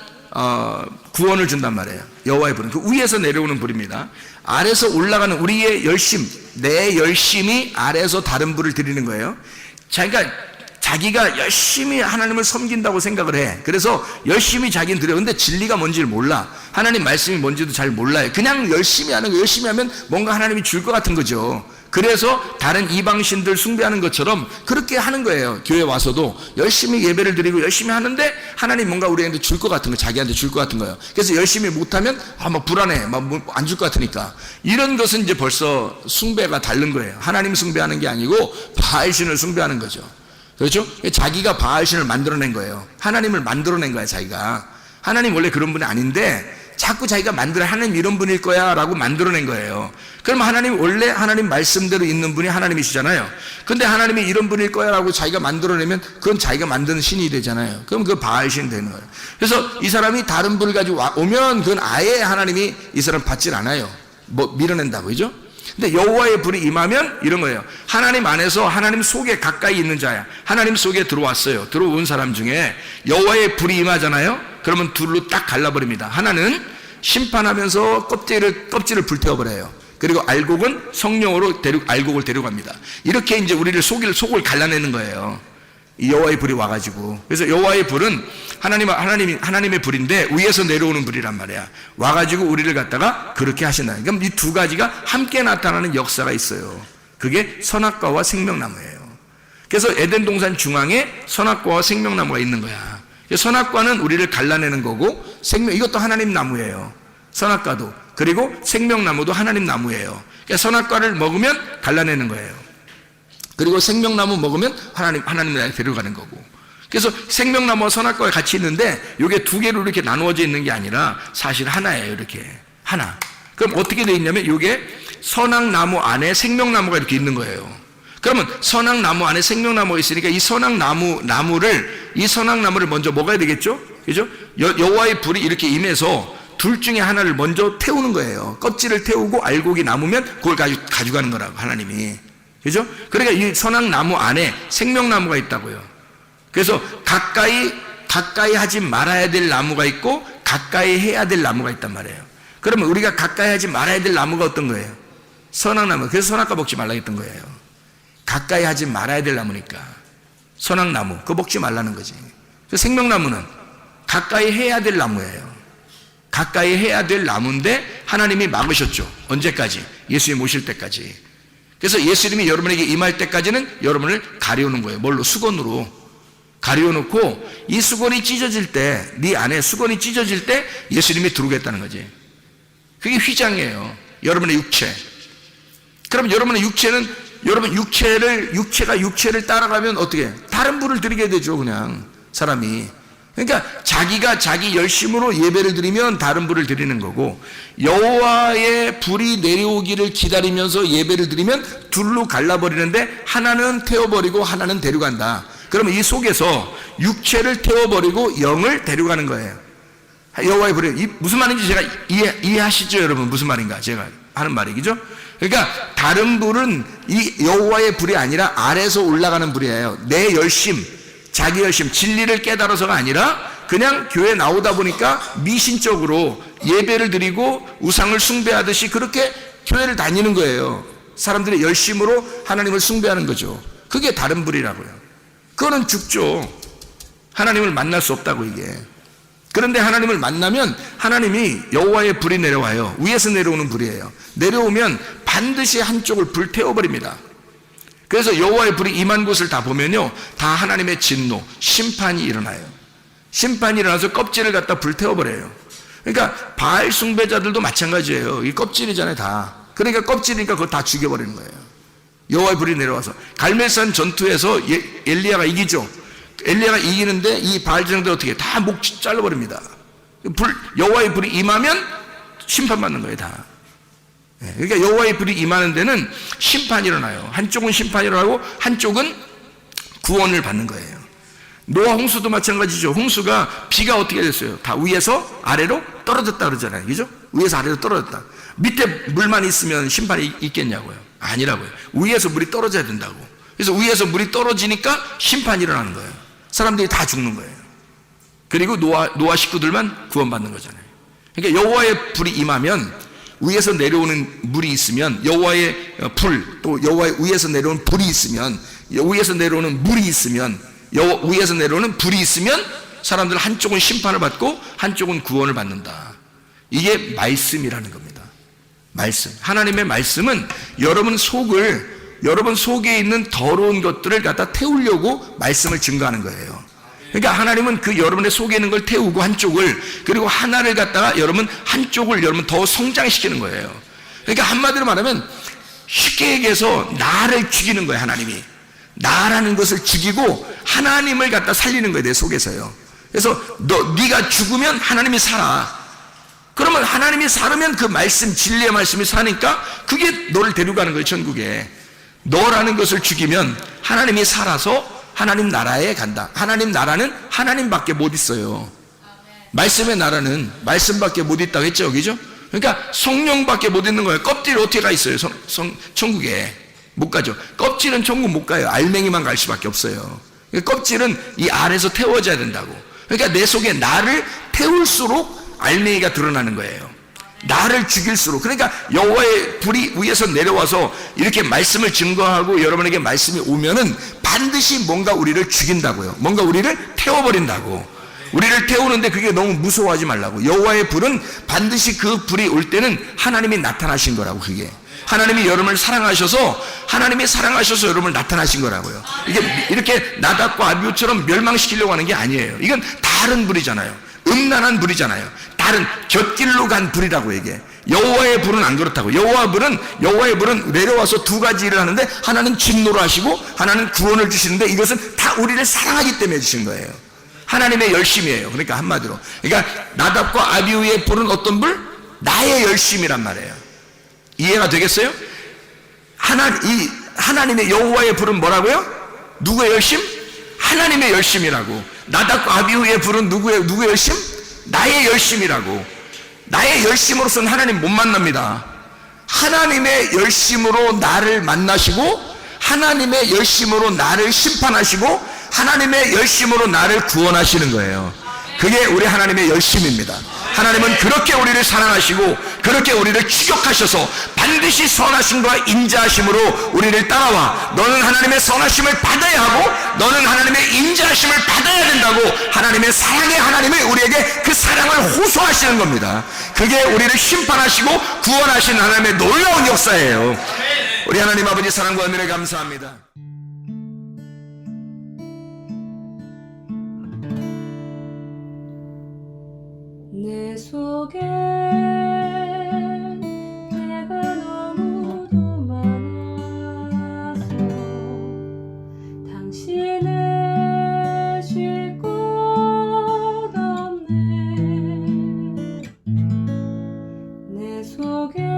구원을 준단 말이에요. 여호와의 불은 그 위에서 내려오는 불입니다. 아래서 올라가는 우리의 열심, 내 열심이 아래에서 다른 불을 드리는 거예요. 자기가 열심히 하나님을 섬긴다고 생각을 해. 그래서 열심히 자기는 드려. 근데 진리가 뭔지를 몰라. 하나님 말씀이 뭔지도 잘 몰라요. 그냥 열심히 하는 거, 열심히 하면 뭔가 하나님이 줄 것 같은 거죠. 그래서 다른 이방신들 숭배하는 것처럼 그렇게 하는 거예요. 교회 와서도 열심히 예배를 드리고 열심히 하는데 하나님 뭔가 우리한테 줄 것 같은 거, 자기한테 줄 것 같은 거예요. 그래서 열심히 못하면 막 불안해, 막 안 줄 것 같으니까. 이런 것은 이제 벌써 숭배가 다른 거예요. 하나님 숭배하는 게 아니고 바알신을 숭배하는 거죠. 그렇죠? 자기가 바알신을 만들어낸 거예요. 하나님을 만들어낸 거야, 자기가. 하나님 원래 그런 분이 아닌데 자꾸 자기가 하나님 이런 분일 거야 라고 만들어낸 거예요. 그럼 하나님 원래 하나님 말씀대로 있는 분이 하나님이시잖아요. 근데 하나님이 이런 분일 거야 라고 자기가 만들어내면 그건 자기가 만드는 신이 되잖아요. 그럼 그 바알신 되는 거예요. 그래서 이 사람이 다른 불을 가지고 오면 그건 아예 하나님이 이 사람 받질 않아요. 밀어낸다고, 그죠? 근데 여호와의 불이 임하면 이런 거예요. 하나님 안에서 하나님 속에 가까이 있는 자야. 하나님 속에 들어왔어요. 들어온 사람 중에 여호와의 불이 임하잖아요. 그러면 둘로 딱 갈라버립니다. 하나는 심판하면서 껍질을 불태워버려요. 그리고 알곡은 성령으로 알곡을 데려갑니다. 이렇게 이제 우리를 속을 갈라내는 거예요. 이 여호와의 불이 와가지고. 그래서 여호와의 불은 하나님의 불인데 위에서 내려오는 불이란 말이야. 와가지고 우리를 갖다가 그렇게 하신다. 그럼 이 두 가지가 함께 나타나는 역사가 있어요. 그게 선악과와 생명나무예요. 그래서 에덴 동산 중앙에 선악과와 생명나무가 있는 거야. 선악과는 우리를 갈라내는 거고 이것도 하나님 나무예요. 선악과도. 그리고 생명나무도 하나님 나무예요. 그러니까 선악과를 먹으면 갈라내는 거예요. 그리고 생명나무 먹으면 하나님 나라에 데려가는 거고. 그래서 생명나무와 선악과가 같이 있는데 이게 두 개로 이렇게 나누어져 있는 게 아니라 사실 하나예요. 이렇게 하나. 그럼 어떻게 돼 있냐면 이게 선악나무 안에 생명나무가 이렇게 있는 거예요. 그러면 선악나무 안에 생명나무가 있으니까 이 선악나무를 먼저 먹어야 되겠죠? 그죠? 여호와의 불이 이렇게 임해서 둘 중에 하나를 먼저 태우는 거예요. 껍질을 태우고 알곡이 남으면 그걸 가져가는 거라고, 하나님이. 그죠? 그러니까 이 선악나무 안에 생명나무가 있다고요. 그래서 가까이 하지 말아야 될 나무가 있고 가까이 해야 될 나무가 있단 말이에요. 그러면 우리가 가까이 하지 말아야 될 나무가 어떤 거예요? 선악나무. 그래서 선악과 먹지 말라 했던 거예요. 가까이 하지 말아야 될 나무니까. 선악나무, 그거 먹지 말라는 거지. 생명나무는 가까이 해야 될 나무예요. 가까이 해야 될 나무인데 하나님이 막으셨죠. 언제까지? 예수님 오실 때까지. 그래서 예수님이 여러분에게 임할 때까지는 여러분을 가려놓은 거예요. 뭘로? 수건으로 가려놓고 이 수건이 찢어질 때, 네 안에 수건이 찢어질 때 예수님이 들어오겠다는 거지. 그게 휘장이에요. 여러분의 육체. 그럼 여러분의 육체는, 여러분 육체가 육체를 따라가면 어떻게 해? 다른 불을 드리게 되죠, 그냥 사람이. 그러니까 자기가 자기 열심으로 예배를 드리면 다른 불을 드리는 거고, 여호와의 불이 내려오기를 기다리면서 예배를 드리면 둘로 갈라버리는데 하나는 태워버리고 하나는 데려간다. 그러면 이 속에서 육체를 태워버리고 영을 데려가는 거예요. 여호와의 불이 무슨 말인지 제가 이해하시죠, 여러분? 무슨 말인가 제가 하는 말이, 그죠? 그러니까 다른 불은 이 여호와의 불이 아니라 아래에서 올라가는 불이에요. 내 열심, 자기 열심, 진리를 깨달아서가 아니라 그냥 교회 나오다 보니까 미신적으로 예배를 드리고 우상을 숭배하듯이 그렇게 교회를 다니는 거예요. 사람들의 열심으로 하나님을 숭배하는 거죠. 그게 다른 불이라고요. 그거는 죽죠. 하나님을 만날 수 없다고, 이게. 그런데 하나님을 만나면 하나님이 여호와의 불이 내려와요. 위에서 내려오는 불이에요. 내려오면 반드시 한쪽을 불태워버립니다. 그래서 여호와의 불이 임한 곳을 다 보면요, 다 하나님의 진노, 심판이 일어나요. 심판이 일어나서 껍질을 갖다 불태워버려요. 그러니까 바알 숭배자들도 마찬가지예요. 이 껍질이잖아요, 다. 그러니까 껍질이니까 그거 다 죽여버리는 거예요. 여호와의 불이 내려와서 갈멜산 전투에서 엘리야가 이기죠. 엘리야가 이기는데 이 바알 제사장들 어떻게 다 목 잘라버립니다. 여호와의 불이 임하면 심판받는 거예요, 다. 그러니까 여호와의 불이 임하는 데는 심판이 일어나요. 한쪽은 심판이 일어나고 한쪽은 구원을 받는 거예요. 노아 홍수도 마찬가지죠. 홍수가 비가 어떻게 됐어요? 다 위에서 아래로 떨어졌다 그러잖아요, 그죠? 위에서 아래로 떨어졌다. 밑에 물만 있으면 심판이 있겠냐고요? 아니라고요. 위에서 물이 떨어져야 된다고. 그래서 위에서 물이 떨어지니까 심판이 일어나는 거예요. 사람들이 다 죽는 거예요. 그리고 노아 식구들만 구원받는 거잖아요. 그러니까 여호와의 불이 임하면 위에서 내려오는 물이 있으면, 여호와의 불, 또 여호와의 위에서 내려오는 불이 있으면, 위에서 내려오는 물이 있으면, 위에서 내려오는 불이 있으면 사람들 한쪽은 심판을 받고 한쪽은 구원을 받는다. 이게 말씀이라는 겁니다. 말씀. 하나님의 말씀은 여러분 속에 있는 더러운 것들을 갖다 태우려고 말씀을 증거하는 거예요. 그러니까 하나님은 그 여러분의 속에 있는 걸 태우고 한쪽을, 그리고 하나를 갖다가 한쪽을 더 성장시키는 거예요. 그러니까 한마디로 말하면 쉽게 얘기해서 나를 죽이는 거예요. 하나님이 나라는 것을 죽이고 하나님을 갖다 살리는 거예요, 내 속에서요. 그래서 네가 죽으면 하나님이 살아. 그러면 하나님이 살으면 그 말씀, 진리의 말씀이 사니까 그게 너를 데려가는 거예요, 천국에. 너라는 것을 죽이면 하나님이 살아서 하나님 나라에 간다. 하나님 나라는 하나님밖에 못 있어요. 말씀의 나라는 말씀밖에 못 있다고 했죠, 그죠? 그러니까 성령밖에 못 있는 거예요. 껍질이 어떻게 가 있어요, 천국에? 못 가죠. 껍질은 천국 못 가요. 알맹이만 갈 수밖에 없어요. 껍질은 이 알에서 태워져야 된다고. 그러니까 내 속에 나를 태울수록 알맹이가 드러나는 거예요. 나를 죽일수록. 그러니까 여호와의 불이 위에서 내려와서 이렇게 말씀을 증거하고 여러분에게 말씀이 오면은 반드시 뭔가 우리를 죽인다고요. 뭔가 우리를 태워버린다고. 우리를 태우는데 그게 너무 무서워하지 말라고. 여호와의 불은 반드시 그 불이 올 때는 하나님이 나타나신 거라고. 그게 하나님이 여러분을 사랑하셔서 여러분을 나타나신 거라고요. 이게 이렇게 나답과 아비후처럼 멸망시키려고 하는 게 아니에요. 이건 다른 불이잖아요. 음란한 불이잖아요. 다른 곁길로 간 불이라고. 이게 여호와의 불은 안 그렇다고. 여호와의 불은 내려와서 두 가지 일을 하는데, 하나는 진노를 하시고 하나는 구원을 주시는데, 이것은 다 우리를 사랑하기 때문에 주신 거예요. 하나님의 열심이에요. 그러니까 한마디로, 그러니까 나답과 아비후의 불은 어떤 불? 나의 열심이란 말이에요. 이해가 되겠어요? 하나님의 여호와의 불은 뭐라고요? 누구의 열심? 하나님의 열심이라고. 나답과 아비후의 불은 누구의 열심? 나의 열심이라고. 나의 열심으로서는 하나님 못 만납니다. 하나님의 열심으로 나를 만나시고, 하나님의 열심으로 나를 심판하시고, 하나님의 열심으로 나를 구원하시는 거예요. 그게 우리 하나님의 열심입니다. 하나님은 그렇게 우리를 사랑하시고 그렇게 우리를 추격하셔서 반드시 선하심과 인자하심으로 우리를 따라와, 너는 하나님의 선하심을 받아야 하고 너는 하나님의 인자하심을 받아야 된다고, 하나님의 사랑의 하나님이 우리에게 그 사랑을 호소하시는 겁니다. 그게 우리를 심판하시고 구원하시는 하나님의 놀라운 역사예요. 우리 하나님 아버지 사랑과 은혜를 감사합니다. 내 속에 내 속에